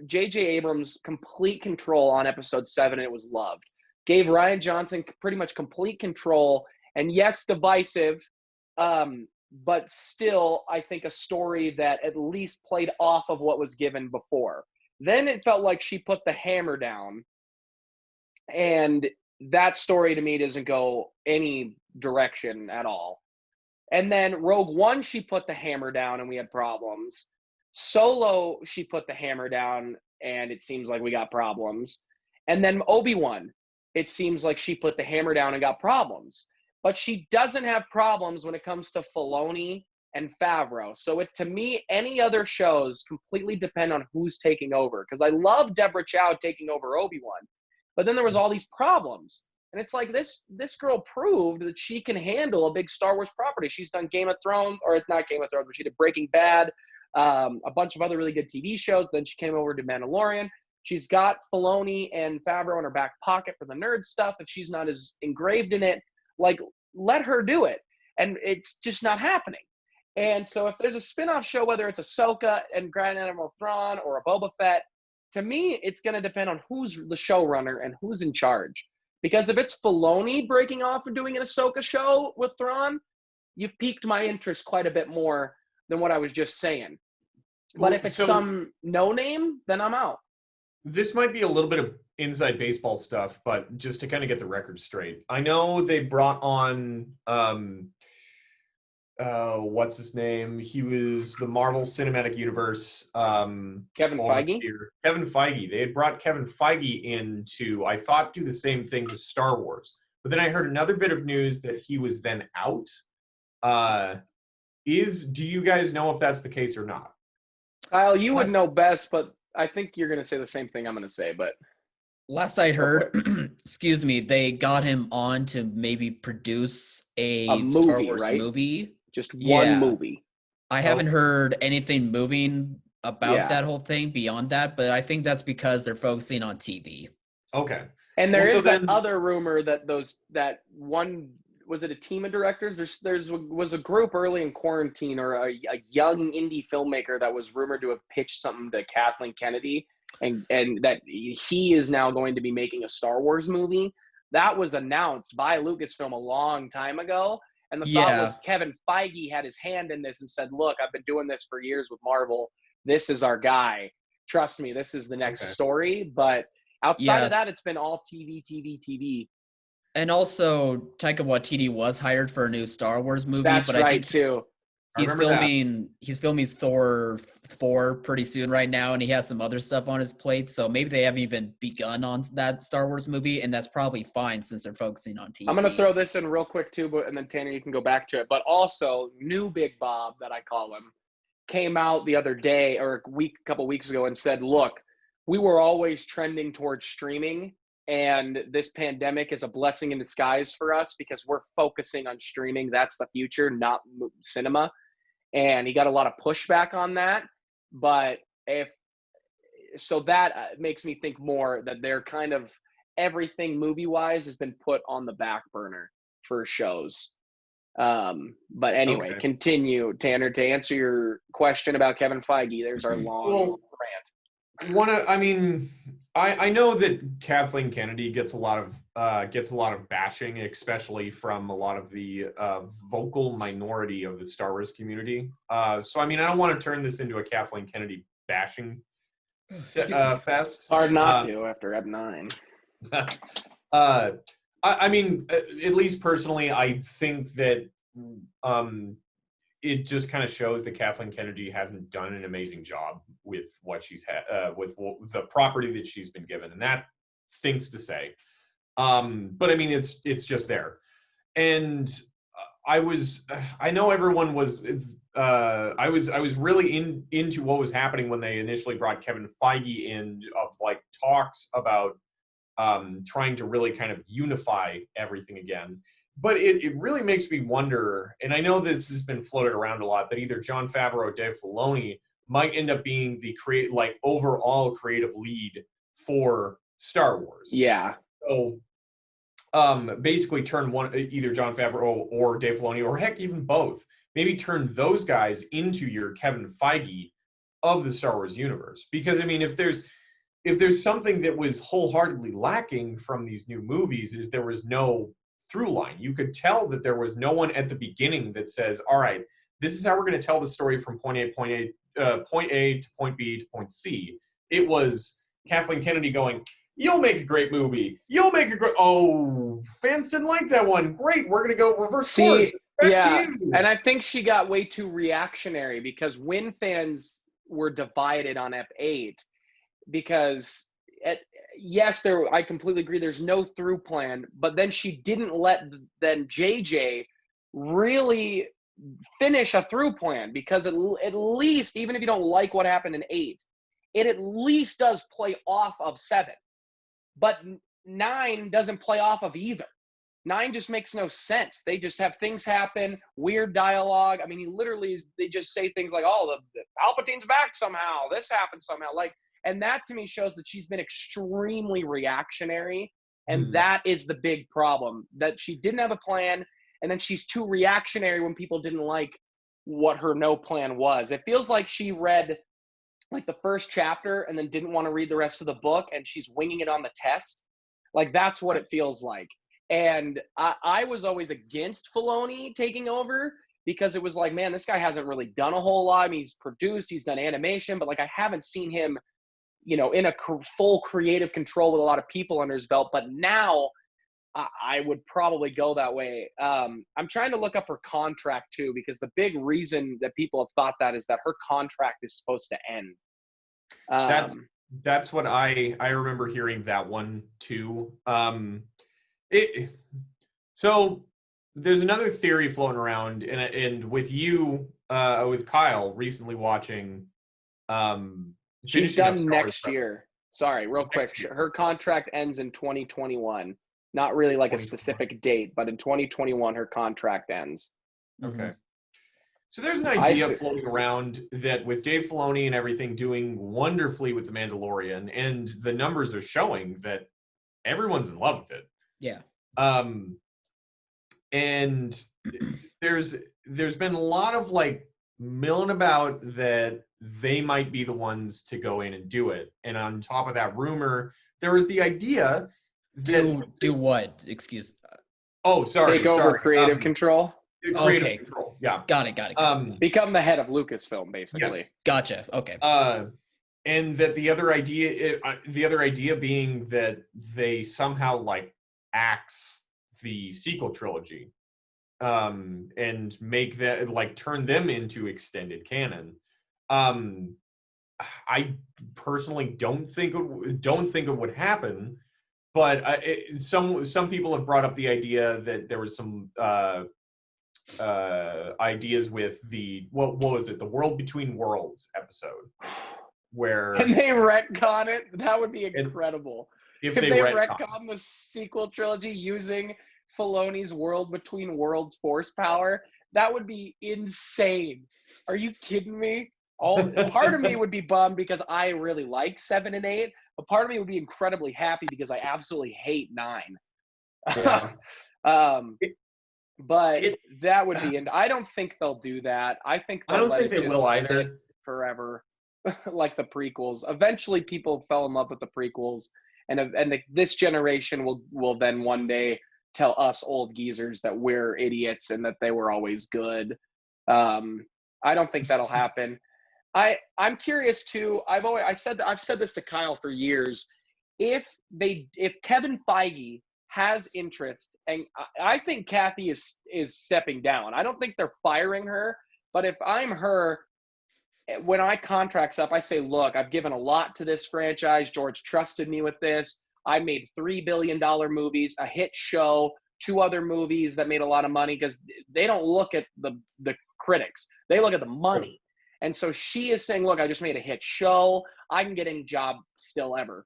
J.J. Abrams complete control on episode 7, and it was loved. Gave Rian Johnson pretty much complete control, and yes, divisive, but still, I think a story that at least played off of what was given before. Then it felt like she put the hammer down, and that story to me doesn't go any direction at all. And then Rogue One, she put the hammer down and we had problems. Solo, she put the hammer down and it seems like we got problems. And then Obi-Wan, it seems like she put the hammer down and got problems. But she doesn't have problems when it comes to Filoni and Favreau. So to me, any other shows completely depend on who's taking over. Because I love Deborah Chow taking over Obi-Wan, but then there was all these problems. And it's like this girl proved that she can handle a big Star Wars property. She's done Game of Thrones, or not Game of Thrones, but she did Breaking Bad, a bunch of other really good TV shows. Then she came over to Mandalorian. She's got Filoni and Favreau in her back pocket for the nerd stuff. If she's not as engraved in it, like, let her do it. And it's just not happening. And so if there's a spin-off show, whether it's Ahsoka and Grand Admiral Thrawn or a Boba Fett, to me, it's going to depend on who's the showrunner and who's in charge. Because if it's Filoni breaking off and doing an Ahsoka show with Thrawn, you've piqued my interest quite a bit more than what I was just saying. But if it's some no-name, then I'm out. This might be a little bit of inside baseball stuff, but just to kind of get the record straight. I know they brought on, what's his name? He was the Marvel Cinematic Universe. Kevin Feige? Kevin Feige. They had brought Kevin Feige in to, I thought, do the same thing to Star Wars. But then I heard another bit of news that he was then out. Do you guys know if that's the case or not? Kyle, you would know best, but I think you're going to say the same thing I'm going to say, but last I heard, excuse me, they got him on to maybe produce a movie, Star Wars right? movie. Just one movie. I haven't heard anything moving about that whole thing beyond that, but I think that's because they're focusing on TV. Okay. And there is that other rumor that was it a team of directors? Was a group early in quarantine, or a young indie filmmaker that was rumored to have pitched something to Kathleen Kennedy, and that he is now going to be making a Star Wars movie. That was announced by Lucasfilm a long time ago. And the thought was Kevin Feige had his hand in this and said, look, I've been doing this for years with Marvel. This is our guy. Trust me, this is the next story. But outside of that, it's been all TV. And also, Taika Waititi was hired for a new Star Wars movie. That's but right, I think too. He's filming Thor 4 pretty soon right now, and he has some other stuff on his plate. So maybe they haven't even begun on that Star Wars movie, and that's probably fine since they're focusing on TV. I'm going to throw this in real quick, too, and then, Tanner, you can go back to it. But also, new Big Bob, that I call him, came out the other day, or a couple weeks ago, and said, look, we were always trending towards streaming, and this pandemic is a blessing in disguise for us because we're focusing on streaming. That's the future, not cinema. And he got a lot of pushback on that. But that makes me think more that they're kind of everything movie-wise has been put on the back burner for shows. But anyway, continue, Tanner, to answer your question about Kevin Feige. There's our long rant. I know that Kathleen Kennedy gets a lot of bashing, especially from a lot of the vocal minority of the Star Wars community. So I don't want to turn this into a Kathleen Kennedy bashing fest. Hard not to after Ep 9. At least personally, I think that it just kind of shows that Kathleen Kennedy hasn't done an amazing job with what she's had, with the property that she's been given, and that stinks to say. But it's just there, and I know everyone was. I was really into what was happening when they initially brought Kevin Feige in, of like talks about trying to really kind of unify everything again. But it really makes me wonder, and I know this has been floated around a lot, that either Jon Favreau or Dave Filoni might end up being the overall creative lead for Star Wars. Yeah. So basically turn either Jon Favreau or Dave Filoni, or heck, even both. Maybe turn those guys into your Kevin Feige of the Star Wars universe. Because if there's something that was wholeheartedly lacking from these new movies, is there was no through line. You could tell that there was no one at the beginning that says, all right, this is how we're going to tell the story from point A to point B to point C. It was Kathleen Kennedy going, you'll make a great movie. Fans didn't like that one. Great. We're going to go reverse course. And I think she got way too reactionary, because when fans were divided on Ep 8, because I completely agree, there's no through plan, but then she didn't let JJ really finish a through plan, because at least, even if you don't like what happened in 8, it at least does play off of 7. But 9 doesn't play off of either. 9 just makes no sense. They just have things happen, weird dialogue. I mean, they just say things like, oh, the Palpatine's back somehow. This happened somehow. Like, and that to me shows that she's been extremely reactionary. And that is the big problem, that she didn't have a plan. And then she's too reactionary when people didn't like what her no plan was. It feels like she read like the first chapter and then didn't want to read the rest of the book, and she's winging it on the test. Like, that's what it feels like. And I was always against Filoni taking over, because it was like, man, this guy hasn't really done a whole lot. I mean, he's produced, he's done animation, but like, I haven't seen him, in a full creative control with a lot of people under his belt. But now I would probably go that way. I'm trying to look up her contract too, because the big reason that people have thought that is that her contract is supposed to end. That's what I remember hearing that one too. So there's another theory floating around, and with you, with Kyle recently watching. She's done next year. Sorry, real quick. Her contract ends in 2021. Not really like a specific date, but in 2021, her contract ends. Okay. So there's an idea floating around that with Dave Filoni and everything doing wonderfully with The Mandalorian, and the numbers are showing that everyone's in love with it. Yeah. And there's been a lot of like milling about that they might be the ones to go in and do it. And on top of that rumor, there was the idea that do what? Excuse. Oh, sorry. Take over creative control. Creative control. Yeah. Got it. Become the head of Lucasfilm, basically. Yes. Gotcha. Okay. And that the other idea being that they somehow like axe the sequel trilogy, and make that, like, turn them into extended canon. I personally don't think it would happen, but some people have brought up the idea that there was some ideas with the what was it, the World Between Worlds episode, where and they retcon it. That would be incredible. If they retcon the sequel trilogy using Filoni's World Between Worlds force power, that would be insane. Are you kidding me? Part of me would be bummed because I really like 7 and 8, but part of me would be incredibly happy because I absolutely hate 9. Yeah. That would be, and I don't think they'll do that. I think I don't think they will either. Forever, like the prequels. Eventually, people fell in love with the prequels, and this generation will then one day tell us old geezers that we're idiots and that they were always good. I don't think that'll happen. I'm curious too. I've said this to Kyle for years. If Kevin Feige has interest, and I think Kathy is stepping down. I don't think they're firing her, but if I'm her, when my contract's up, I say, look, I've given a lot to this franchise. George trusted me with this. I made $3 billion movies, a hit show, 2 other movies that made a lot of money, because they don't look at the critics. They look at the money. And so she is saying, look, I just made a hit show. I can get any job still ever.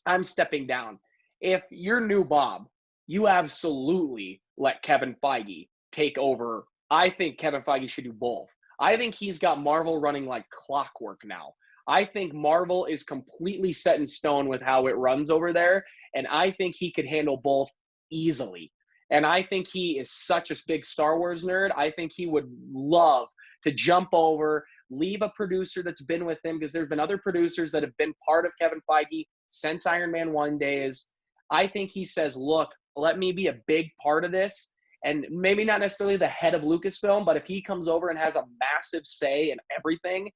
I'm stepping down. If you're new Bob, you absolutely let Kevin Feige take over. I think Kevin Feige should do both. I think he's got Marvel running like clockwork now. I think Marvel is completely set in stone with how it runs over there, and I think he could handle both easily. And I think he is such a big Star Wars nerd. I think he would love to jump over, leave a producer that's been with him, because there's been other producers that have been part of Kevin Feige since Iron Man 1 days. I think he says, look, let me be a big part of this. And maybe not necessarily the head of Lucasfilm, but if he comes over and has a massive say in everything,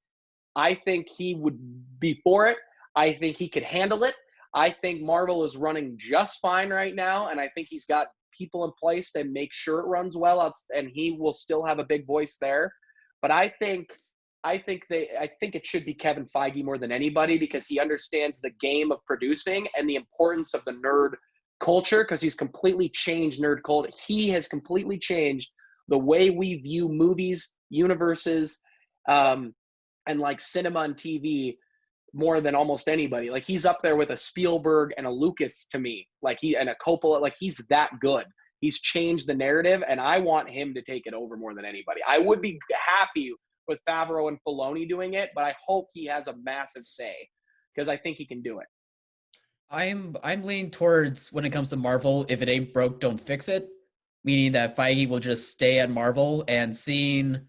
I think he would be for it. I think he could handle it. I think Marvel is running just fine right now, and I think he's got people in place to make sure it runs well, and he will still have a big voice there. But I think it should be Kevin Feige more than anybody, because he understands the game of producing and the importance of the nerd culture, because he's completely changed nerd culture. He has completely changed the way we view movies, universes, and like cinema and TV more than almost anybody. Like he's up there with a Spielberg and a Lucas to me. Like and a Coppola. Like he's that good. He's changed the narrative, and I want him to take it over more than anybody. I would be happy with Favreau and Filoni doing it, but I hope he has a massive say because I think he can do it. I'm leaning towards when it comes to Marvel, if it ain't broke, don't fix it. Meaning that Feige will just stay at Marvel, and seeing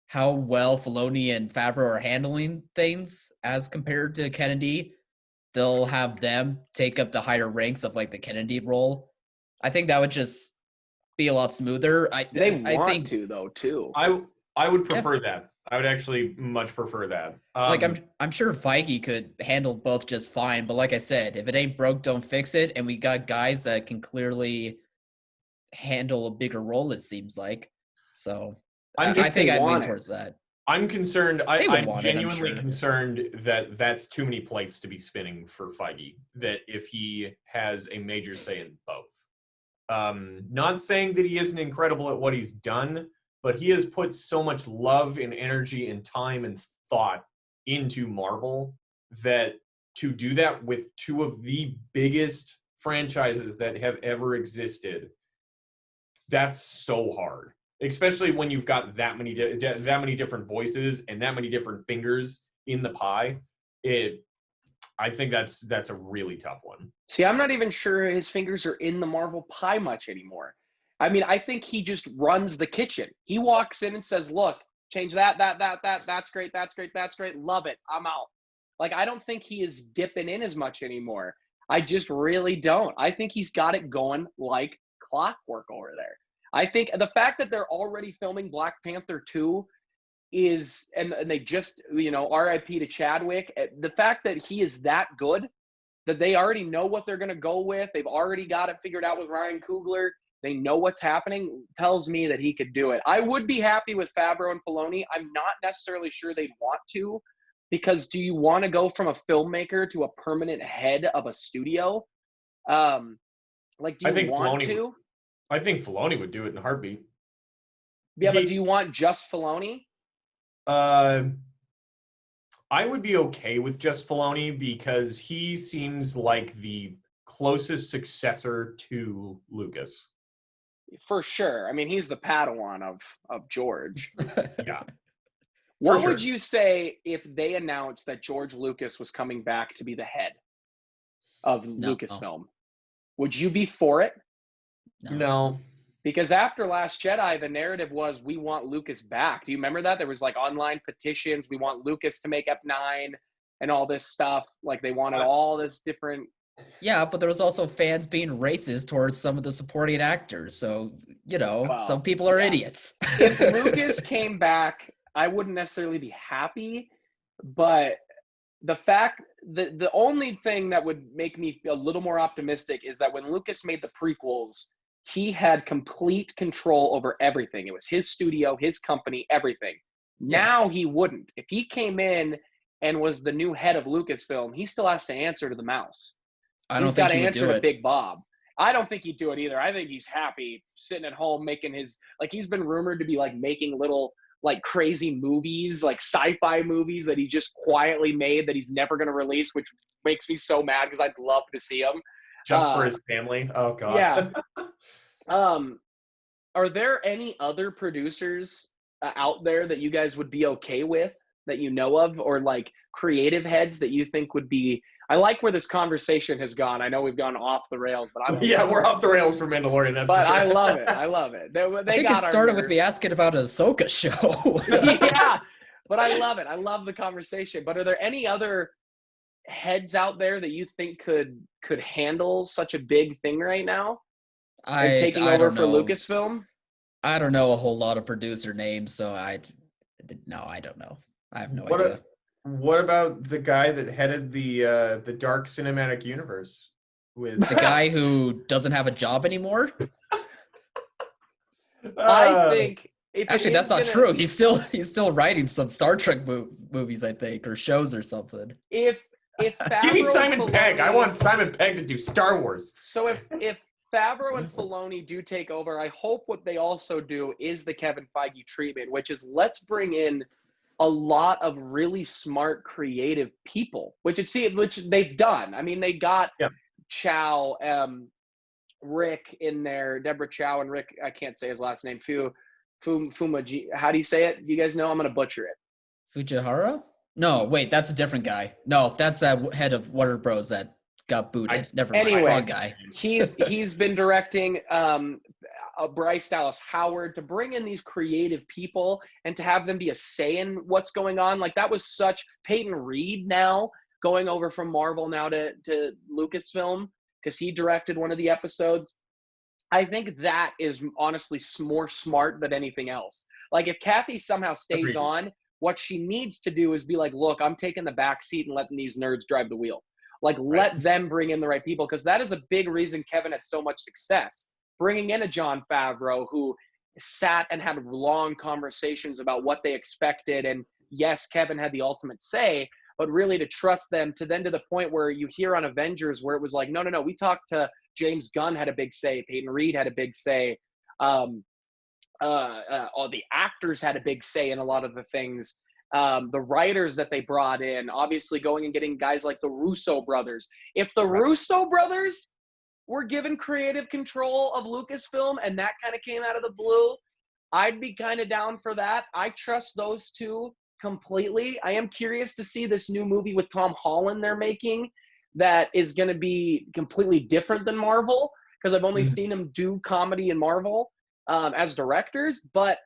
how well Filoni and Favreau are handling things as compared to Kennedy, they'll have them take up the higher ranks of like the Kennedy role. I think that would just be a lot smoother. I think to though too. I would prefer that. I would actually much prefer that. Like I'm sure Feige could handle both just fine, but like I said, if it ain't broke, don't fix it. And we got guys that can clearly handle a bigger role, it seems like. So I think I'd lean towards that. I'm concerned. I'm genuinely sure. concerned that that's too many plates to be spinning for Feige. That if he has a major say in both, not saying that he isn't incredible at what he's done, but he has put so much love and energy and time and thought into Marvel that to do that with two of the biggest franchises that have ever existed, that's so hard. Especially when you've got that many different voices and that many different fingers in the pie. I think that's a really tough one. See, I'm not even sure his fingers are in the Marvel pie much anymore. I mean, I think he just runs the kitchen. He walks in and says, look, change that, that's great, love it, I'm out. Like, I don't think he is dipping in as much anymore. I just really don't. I think he's got it going like clockwork over there. I think the fact that they're already filming Black Panther 2 is, and they just, RIP to Chadwick, the fact that he is that good, that they already know what they're going to go with, they've already got it figured out with Ryan Coogler, they know what's happening, tells me that he could do it. I would be happy with Favreau and Filoni. I'm not necessarily sure they'd want to, because do you want to go from a filmmaker to a permanent head of a studio? Do you want to? I think Filoni would do it in a heartbeat. Yeah, but do you want just Filoni? I would be okay with just Filoni because he seems like the closest successor to Lucas. For sure. I mean, he's the Padawan of George. Yeah. What would you say if they announced that George Lucas was coming back to be the head of Lucasfilm? Would you be for it? No. Because after Last Jedi, the narrative was, we want Lucas back. Do you remember that? There was like online petitions. We want Lucas to make Ep9 and all this stuff. Like they wanted all this different. Yeah, but there was also fans being racist towards some of the supporting actors. So, some people are idiots. If Lucas came back, I wouldn't necessarily be happy. But the fact that the only thing that would make me feel a little more optimistic is that when Lucas made the prequels, he had complete control over everything. It was his studio, his company, everything. Now he wouldn't. If he came in and was the new head of Lucasfilm, he still has to answer to the mouse. He's got to answer to Big Bob. I don't think he'd do it either. I think he's happy sitting at home making his, like, he's been rumored to be like making little like crazy movies, like sci-fi movies that he just quietly made that he's never going to release, which makes me so mad because I'd love to see him. Just for his family. Oh God. Yeah. Are there any other producers out there that you guys would be okay with that you know of, or like creative heads that you think would be? I like where this conversation has gone. I know we've gone off the rails, but we're off the rails for Mandalorian. That's for sure. I love it. I love it. They I think it started with me asking about an Ahsoka show. Yeah, but I love it. I love the conversation. But are there any other heads out there that you think could handle such a big thing right now? Taking over for Lucasfilm? I don't know a whole lot of producer names, so I don't know. I have no idea. What about the guy that headed the Dark Cinematic Universe? With the guy who doesn't have a job anymore? I think actually that's not true. He's still writing some Star Trek movies, I think, or shows or something. If give me Simon Pegg. I want Simon Pegg to do Star Wars. So if Favreau and Filoni do take over, I hope what they also do is the Kevin Feige treatment, which is let's bring in a lot of really smart, creative people, which they've done. I mean, they got Chow, Rick in there, Deborah Chow and Rick. I can't say his last name. Fumaji. How do you say it? You guys know? I'm gonna butcher it. Fujihara? No, wait, that's a different guy. No, that's that head of Warner Bros. That got booted. Never mind. Anyway, Wrong guy. He's been directing Bryce Dallas Howard to bring in these creative people and to have them be a say in what's going on. Like that was such Peyton Reed now going over from Marvel now to Lucasfilm because he directed one of the episodes. I think that is honestly more smart than anything else. Like if Kathy somehow stays on, what she needs to do is be like, look, I'm taking the back seat and letting these nerds drive the wheel. Like let them bring in the right people because that is a big reason Kevin had so much success. Bringing in a Jon Favreau who sat and had long conversations about what they expected. And yes, Kevin had the ultimate say, but really to trust them to the point where you hear on Avengers where it was like, no, we talked to James Gunn had a big say. Peyton Reed had a big say. All the actors had a big say in a lot of the things. The writers that they brought in, obviously going and getting guys like the Russo brothers. If the Russo brothers were given creative control of Lucasfilm and that kind of came out of the blue, I'd be kind of down for that. I trust those two completely. I am curious to see this new movie with Tom Holland they're making that is going to be completely different than Marvel because I've only seen him do comedy in Marvel as directors. But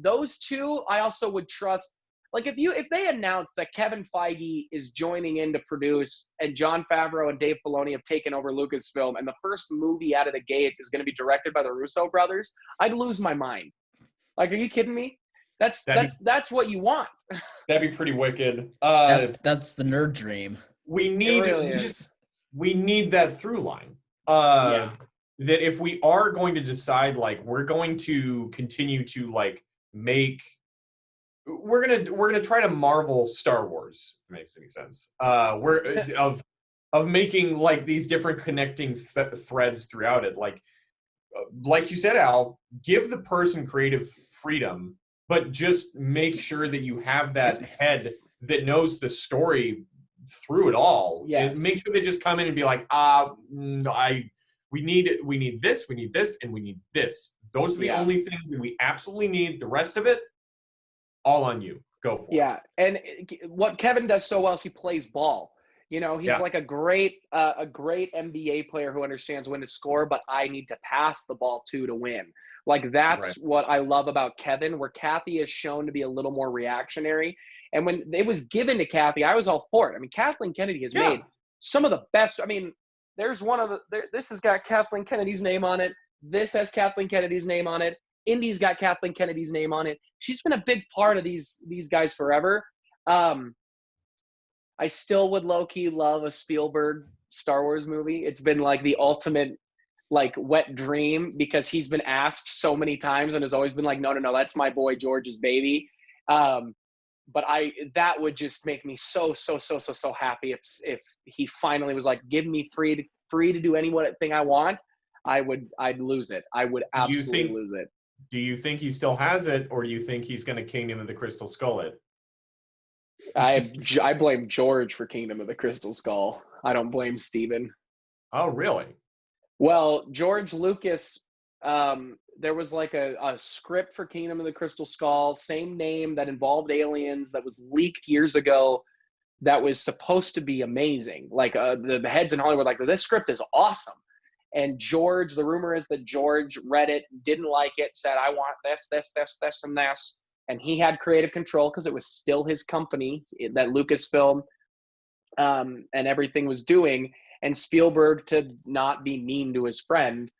those two, I also would trust. Like if they announce that Kevin Feige is joining in to produce and Jon Favreau and Dave Filoni have taken over Lucasfilm and the first movie out of the gates is going to be directed by the Russo brothers, I'd lose my mind. Like, are you kidding me? That's what you want. That'd be pretty wicked. That's the nerd dream. We need that through line. That if we are going to decide like we're going to continue to like make we're gonna try to Marvel Star Wars, if it makes any sense. We're of making like these different connecting threads throughout it. Like you said, Al, give the person creative freedom, but just make sure that you have that head that knows the story through it all. Yes. And make sure they just come in and be like, we need this, and we need this. Those are the only things that we absolutely need. The rest of it, all on you. Go for it. Yeah, and what Kevin does so well is he plays ball. You know, he's like a great NBA player who understands when to score, but I need to pass the ball to win. Like that's what I love about Kevin, where Kathy is shown to be a little more reactionary. And when it was given to Kathy, I was all for it. I mean, Kathleen Kennedy has made some of the best. I mean, there's this has got Kathleen Kennedy's name on it. This has Kathleen Kennedy's name on it. Indy's got Kathleen Kennedy's name on it. She's been a big part of these guys forever. I still would low-key love a Spielberg Star Wars movie. It's been like the ultimate like wet dream because he's been asked so many times and has always been like, no, that's my boy George's baby. But that would just make me so happy if he finally was like, give me free to do anything I want. I'd lose it. I would absolutely lose it. Do you think he still has it, or do you think he's going to Kingdom of the Crystal Skull it? I blame George for Kingdom of the Crystal Skull. I don't blame Steven. Oh, really? Well, George Lucas, there was like a script for Kingdom of the Crystal Skull, same name that involved aliens that was leaked years ago that was supposed to be amazing. Like the heads in Hollywood, like this script is awesome. And George, the rumor is that George read it, didn't like it, said, I want this, and this. And he had creative control because it was still his company that Lucasfilm and everything was doing. And Spielberg, to not be mean to his friend,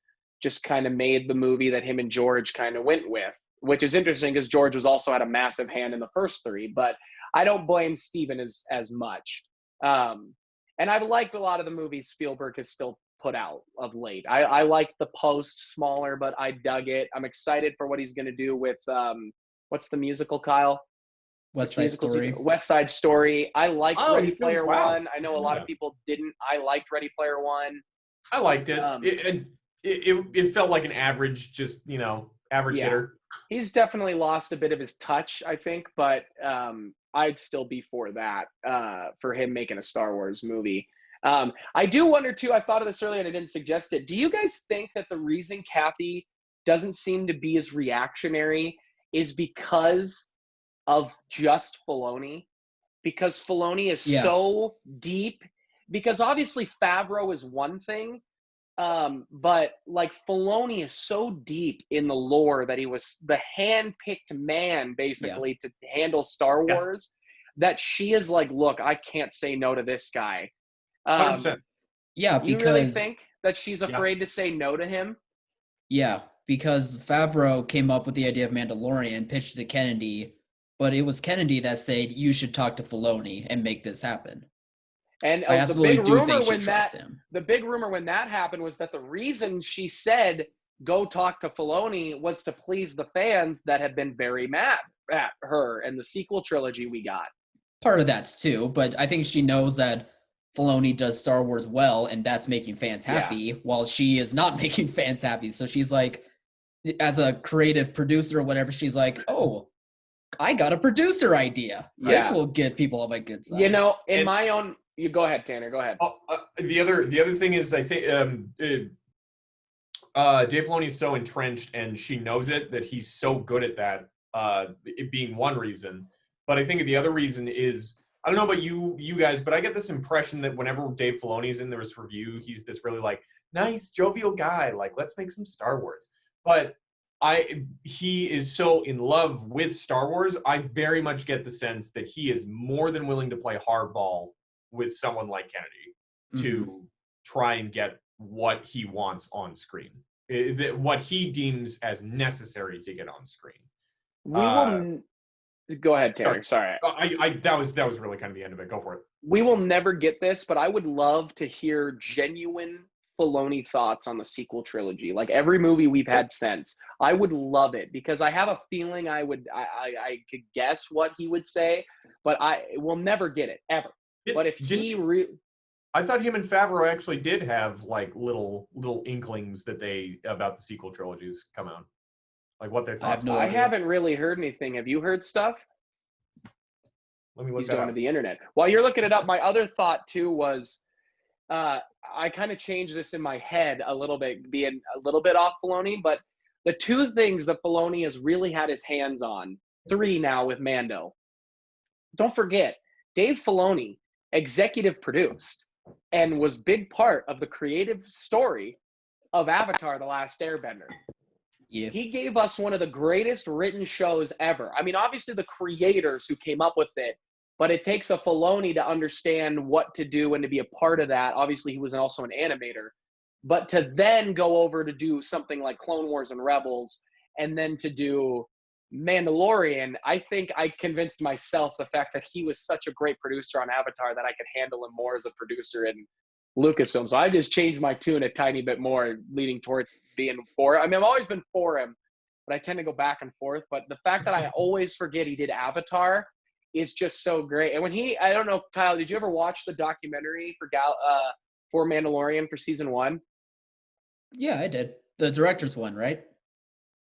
just kind of made the movie that him and George kind of went with, which is interesting because George was also had a massive hand in the first three. But I don't blame Steven as much. And I've liked a lot of the movies Spielberg has still put out of late. I like The Post, smaller, but I dug it. I'm excited for what he's going to do with what's the musical, Kyle? West Side Story. West Side Story. I liked Ready Player One. I know a lot of people didn't. I liked Ready Player One. I liked it. it felt like an average, just average Yeah. hitter. He's definitely lost a bit of his touch, I think, but I'd still be for that, for him making a Star Wars movie. I do wonder, too, I thought of this earlier and I didn't suggest it. Do you guys think that the reason Kathy doesn't seem to be as reactionary is because of just Filoni? Because Filoni is so deep. Because obviously Favreau is one thing, but like Filoni is so deep in the lore that he was the hand-picked man basically to handle Star Wars that she is like, look, I can't say no to this guy. 100%. Yeah, You because really think that she's afraid to say no to him? Yeah, because Favreau came up with the idea of Mandalorian, pitched it to Kennedy, but it was Kennedy that said you should talk to Filoni and make this happen. And I absolutely the big do rumor think she when trusts that him. the big rumor when that happened was that the reason she said go talk to Filoni was to please the fans that had been very mad at her and the sequel trilogy we got. Part of that's too, but I think she knows that Filoni does Star Wars well, and that's making fans happy, while she is not making fans happy. So she's like, as a creative producer or whatever, she's like, oh, I got a producer idea. Yeah. This will get people on my good side. You know, my own. You go ahead, Tanner. Go ahead. The other thing is, I think Dave Filoni is so entrenched, and she knows it, that he's so good at that. It being one reason, but I think the other reason is, I don't know about you guys, but I get this impression that whenever Dave Filoni's in this review, he's this really like nice, jovial guy. Like, let's make some Star Wars. But he is so in love with Star Wars. I very much get the sense that he is more than willing to play hardball with someone like Kennedy to try and get what he wants on screen, what he deems as necessary to get on screen. We will go ahead, Tanner. Sorry. That was really kind of the end of it. Go for it. We will never get this, but I would love to hear genuine Filoni thoughts on the sequel trilogy. Like every movie we've had since, I would love it because I have a feeling I could guess what he would say, but I will never get it ever. But if I thought him and Favreau actually did have like little inklings that about the sequel trilogies come out, like what their thoughts. I haven't really heard anything. Have you heard stuff? Let me look. He's going to the internet. While you're looking it up, my other thought too was, I kind of changed this in my head a little bit, being a little bit off Filoni, but the two things that Filoni has really had his hands on, 3 now with Mando. Don't forget, Dave Filoni executive produced and was big part of the creative story of Avatar: The Last Airbender. Yeah. He gave us one of the greatest written shows ever. I mean, obviously the creators who came up with it, but it takes a Filoni to understand what to do and to be a part of that. Obviously, he was also an animator. But to then go over to do something like Clone Wars and Rebels, and then to do Mandalorian, I think I convinced myself the fact that he was such a great producer on Avatar that I could handle him more as a producer in Lucasfilm. So I just changed my tune a tiny bit more, leaning towards being for it. I mean, I've always been for him, but I tend to go back and forth. But the fact that I always forget he did Avatar is just so great. And when I don't know, Kyle, did you ever watch the documentary for Mandalorian for season 1? Yeah, I did. The director's one, right?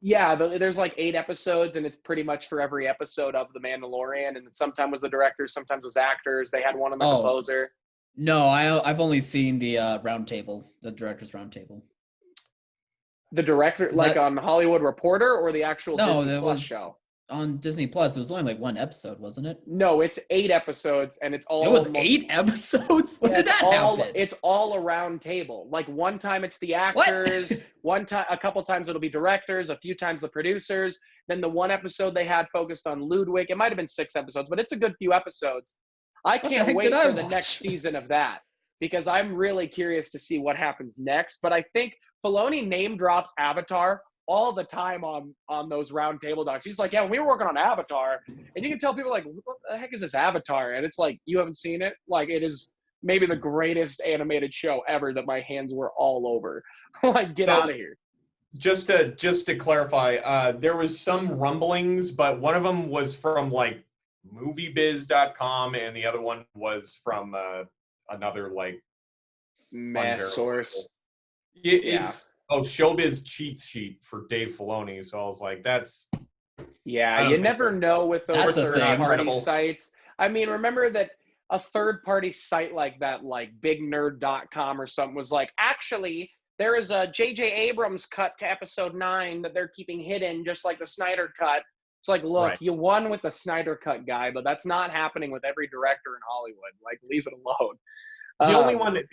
Yeah, there's like 8 episodes, and it's pretty much for every episode of The Mandalorian. And sometimes was the directors, sometimes was actors. They had one on the composer. No, I've only seen the roundtable, the director's roundtable. The director, on Hollywood Reporter, or the actual Disney Plus show? On Disney Plus. It was only like 1 episode, wasn't it? No, it's 8 episodes, and it's all. It was 8 episodes. When did that happen? It's all a round table. Like one time it's the actors, a couple times it'll be directors, a few times the producers. Then the one episode they had focused on Ludwig. It might have been 6 episodes, but it's a good few episodes. I can't wait for the next season of that because I'm really curious to see what happens next. But I think Filoni name drops Avatar all the time on those round table docs. He's like, yeah, we were working on Avatar. And you can tell people like, what the heck is this Avatar? And it's like, you haven't seen it? Like, it is maybe the greatest animated show ever that my hands were all over. Like, get out of here. Just to clarify, there was some rumblings, but one of them was from like moviebiz.com and the other one was from another like mass source. It's showbiz cheat sheet for Dave Filoni. So I was like, that's. Yeah, I don't you think never know with those That's a thing. third-party Incredible. sites. I mean, remember that a third-party site like that, like bignerd.com or something, was like, actually, there is a J.J. Abrams cut to episode 9 that they're keeping hidden, just like the Snyder cut. It's like, look, Right. you won with the Snyder cut guy, but that's not happening with every director in Hollywood. Like, leave it alone. The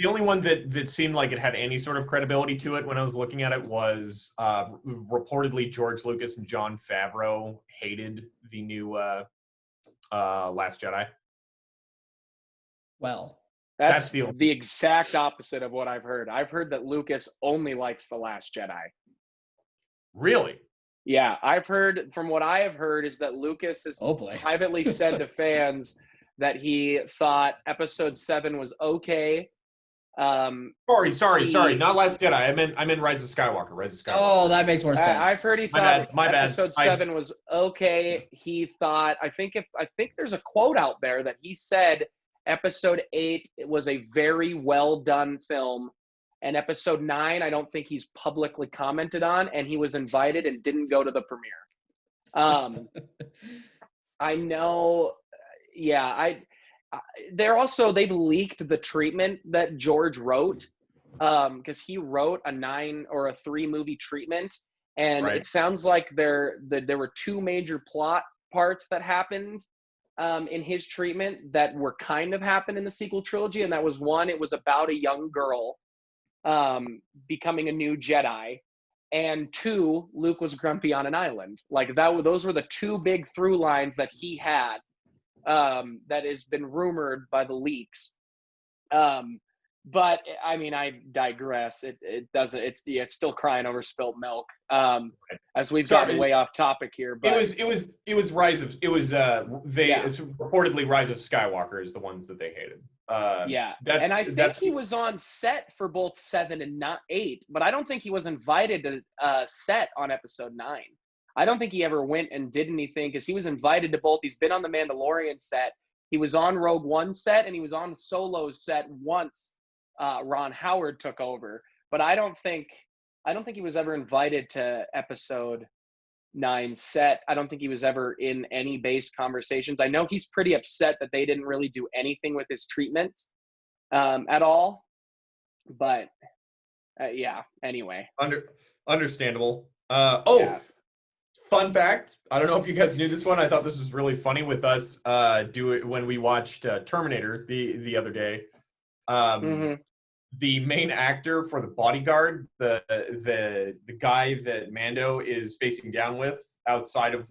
only one that seemed like it had any sort of credibility to it when I was looking at it was reportedly George Lucas and Jon Favreau hated the new Last Jedi. Well, That's the the exact opposite of what I've heard. I've heard that Lucas only likes The Last Jedi. Really? Yeah, I've heard, from what I have heard, is that Lucas has privately said to fans that he thought episode 7 was okay. Sorry. Not Last Jedi. I meant Rise of Skywalker. Oh, that makes more sense. I've heard he My thought bad. episode 7 was okay. He thought, I think there's a quote out there that he said episode 8 was a very well done film. And episode 9, I don't think he's publicly commented on, and he was invited and didn't go to the premiere. I know, yeah. They've leaked the treatment that George wrote, because he wrote a 9 or a 3 movie treatment, and Right. it sounds like there were 2 major plot parts that happened in his treatment that were kind of happened in the sequel trilogy, and that was one, it was about a young girl becoming a new Jedi, and 2, Luke was grumpy on an island. Like those were the 2 big through lines that he had, that has been rumored by the leaks. But I mean, I digress. It doesn't. It's still crying over spilt milk. As we've gotten way off topic here, but it was Rise of it's reportedly Rise of Skywalker is the ones that they hated. And I think he was on set for both 7 and 8, but I don't think he was invited to set on episode 9. I don't think he ever went and did anything, because he was invited to both. He's been on the Mandalorian set. He was on Rogue One set, and he was on Solo's set once Ron Howard took over. But I don't think he was ever invited to episode 9 set. I don't think he was ever in any base conversations. I know he's pretty upset that they didn't really do anything with his treatment at all. But yeah, anyway. Understandable. Yeah. Fun fact, I don't know if you guys knew this one. I thought this was really funny with us when we watched Terminator the other day. The main actor for the bodyguard, the guy that Mando is facing down with outside in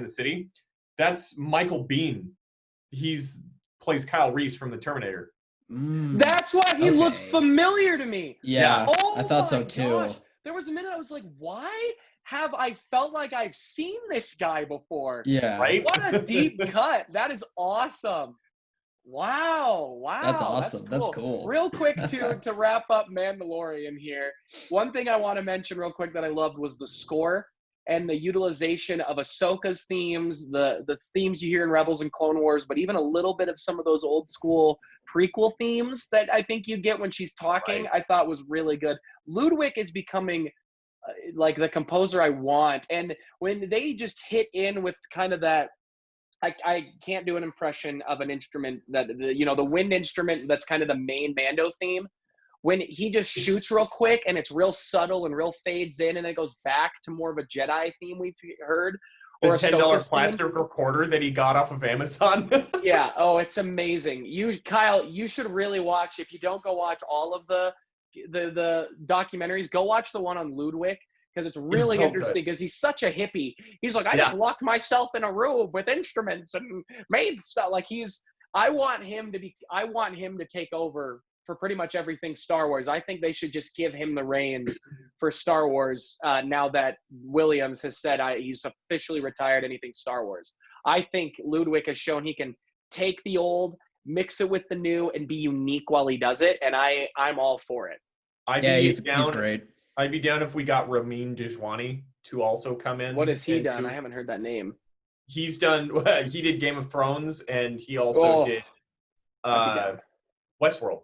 the city, that's Michael Biehn. He's plays Kyle Reese from the Terminator. That's why he looked familiar to me. Yeah, oh, I thought so too. Gosh. There was a minute I was like, why have I felt like I've seen this guy before? Yeah. Right? What a deep cut. That is awesome. Wow. That's awesome. That's cool. Real quick to wrap up Mandalorian here. One thing I want to mention real quick that I loved was the score and the utilization of Ahsoka's themes, the themes you hear in Rebels and Clone Wars, but even a little bit of some of those old school prequel themes that I think you get when she's talking, I thought was really good. Ludwig is becoming like the composer I want. And when they just hit in with kind of that, I can't do an impression of an instrument that, the wind instrument that's kind of the main Mando theme. When he just shoots real quick and it's real subtle and real fades in and then it goes back to more of a Jedi theme we've heard. The or $10 plastic recorder that he got off of Amazon. Yeah. Oh, it's amazing. Kyle, you should really watch. If you don't go watch all of the documentaries, go watch the one on Ludwig. Because it's really interesting, because he's such a hippie. He's like, I just locked myself in a room with instruments and made stuff. Like I want him to take over for pretty much everything Star Wars. I think they should just give him the reins for Star Wars now that Williams has said he's officially retired anything Star Wars. I think Ludwig has shown he can take the old, mix it with the new, and be unique while he does it, and I'm all for it. He's great. I'd be down if we got Ramin Djawadi to also come in. What has he done? I haven't heard that name. He did Game of Thrones, and he also did Westworld.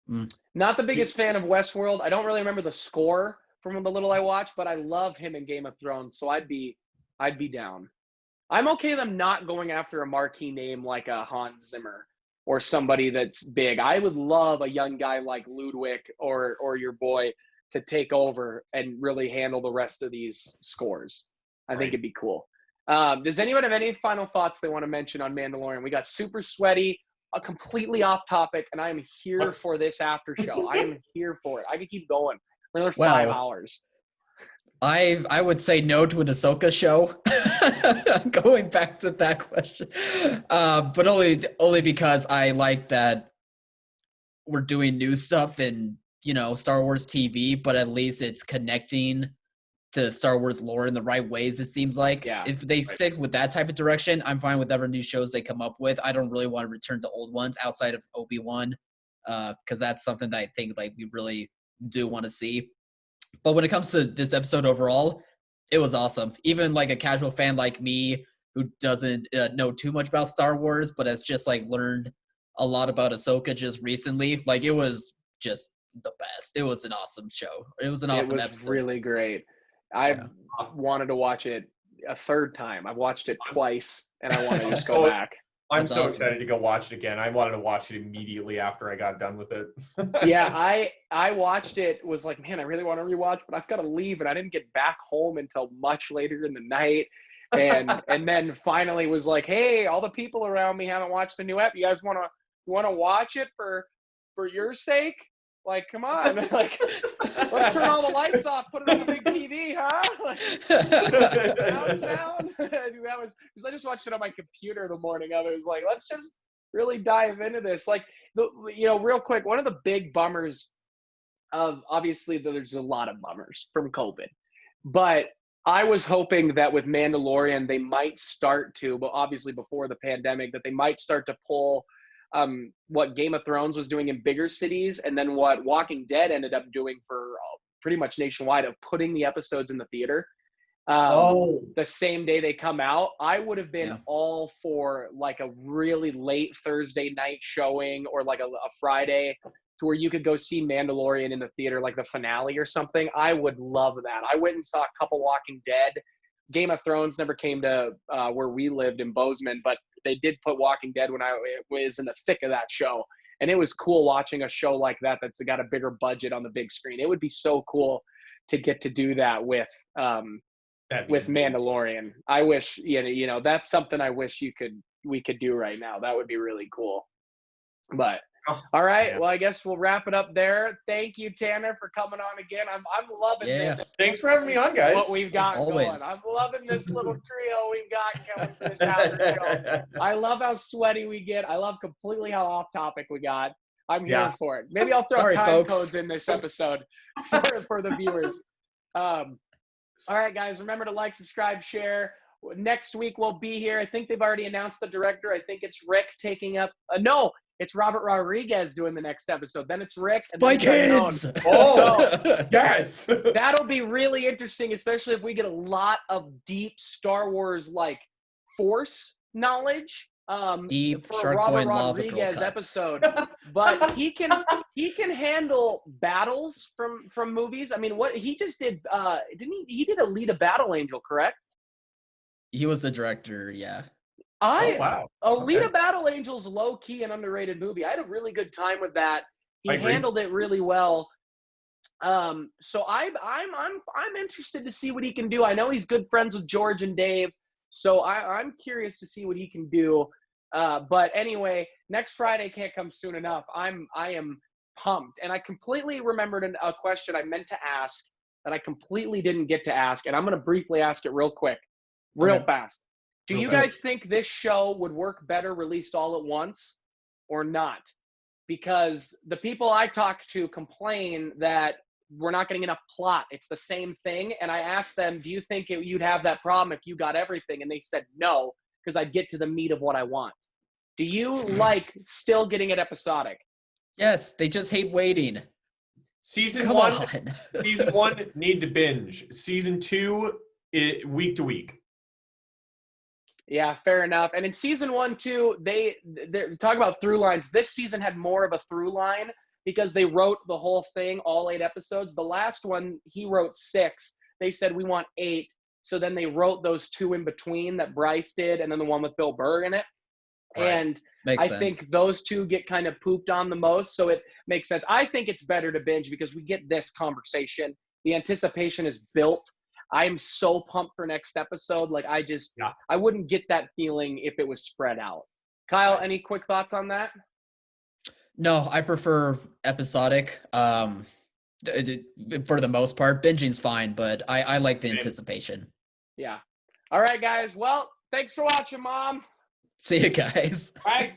Not the biggest fan of Westworld. I don't really remember the score from the little I watched, but I love him in Game of Thrones, so I'd be down. I'm okay with them not going after a marquee name like a Hans Zimmer or somebody that's big. I would love a young guy like Ludwig or your boy to take over and really handle the rest of these scores. I think it'd be cool. Does anyone have any final thoughts they want to mention on Mandalorian? We got super sweaty, completely off topic, and I am here for this after show. I am here for it. I could keep going for another 5 hours. I would say no to an Ahsoka show. Going back to that question, but only because I like that we're doing new stuff in Star Wars TV, but at least it's connecting to Star Wars lore in the right ways. It seems like if they stick with that type of direction, I'm fine with whatever new shows they come up with. I don't really want to return to old ones outside of Obi-Wan, because that's something that I think like we really do want to see. But when it comes to this episode overall, it was awesome. Even like a casual fan like me who doesn't know too much about Star Wars, but has just like learned a lot about Ahsoka just recently, like it was just the best. It was an awesome show. It was an awesome episode. It was really great. I wanted to watch it a third time. I've watched it twice, and I want to just go back. I'm so excited to go watch it again. I wanted to watch it immediately after I got done with it. Yeah, I watched it, was like, man, I really want to rewatch, but I've got to leave, and I didn't get back home until much later in the night. And then finally was like, hey, all the people around me haven't watched the new ep. You guys want to watch it for your sake? Like, come on, like, let's turn all the lights off, put it on the big TV, huh? Like, how's sound? That was because I just watched it on my computer the morning of it. It was like, let's just really dive into this. Like, real quick, one of the big bummers of, obviously, there's a lot of bummers from COVID, but I was hoping that with Mandalorian, they might start to, but obviously before the pandemic, that they might start to pull what Game of Thrones was doing in bigger cities, and then what Walking Dead ended up doing for pretty much nationwide, of putting the episodes in the theater the same day they come out. I would have been all for like a really late Thursday night showing, or like a Friday, to where you could go see Mandalorian in the theater, like the finale or something. I would love that. I went and saw a couple Walking Dead. Game of Thrones never came to where we lived in Bozeman, but they did put Walking Dead when I was in the thick of that show. And it was cool watching a show like that that's got a bigger budget on the big screen. It would be so cool to get to do that with Mandalorian. I wish, that's something I wish we could do right now. That would be really cool. But all right, well, I guess we'll wrap it up there. Thank you, Tanner, for coming on again. I'm loving this. Thanks for having me on, guys. What we've got going. I'm loving this little trio we've got going for this after show. I love how sweaty we get. I love completely how off topic we got. I'm here for it. Maybe I'll throw time codes in this episode for the viewers. All right, guys, remember to like, subscribe, share. Next week we'll be here. I think they've already announced the director. I think it's Rick taking up no, it's Robert Rodriguez doing the next episode. Then it's Rick. And Spy Kids! Yes! That'll be really interesting, especially if we get a lot of deep Star Wars, like, Force knowledge deep for Robert Rodriguez episode. But he can handle battles from movies. I mean, what he just did, he did Alita Battle Angel, correct? He was the director, yeah. Alita Battle Angel's low key an underrated movie. I had a really good time with that. He handled it really well. So I'm interested to see what he can do. I know he's good friends with George and Dave, so I'm curious to see what he can do. But anyway, next Friday can't come soon enough. I am pumped, and I completely remembered a question I meant to ask that I completely didn't get to ask, and I'm going to briefly ask it real quick, fast. Do you guys think this show would work better released all at once or not? Because the people I talk to complain that we're not getting enough plot. It's the same thing. And I asked them, do you think you'd have that problem if you got everything? And they said no, because I'd get to the meat of what I want. Do you like still getting it episodic? Yes, they just hate waiting. Season one need to binge. Season 2, week to week. Yeah, fair enough. And in season 1, too, they talk about through lines. This season had more of a through line because they wrote the whole thing, all 8 episodes. The last one, he wrote 6. They said, we want 8. So then they wrote those 2 in between that Bryce did, and then the one with Bill Burr in it. Right. And Makes I sense. think those 2 get kind of pooped on the most. So it makes sense. I think it's better to binge because we get this conversation. The anticipation is built. I'm so pumped for next episode. Like I wouldn't get that feeling if it was spread out. Kyle, any quick thoughts on that? No, I prefer episodic. For the most part, binging's fine, but I like the anticipation. Yeah. All right, guys. Well, thanks for watching, Mom. See you guys. Bye.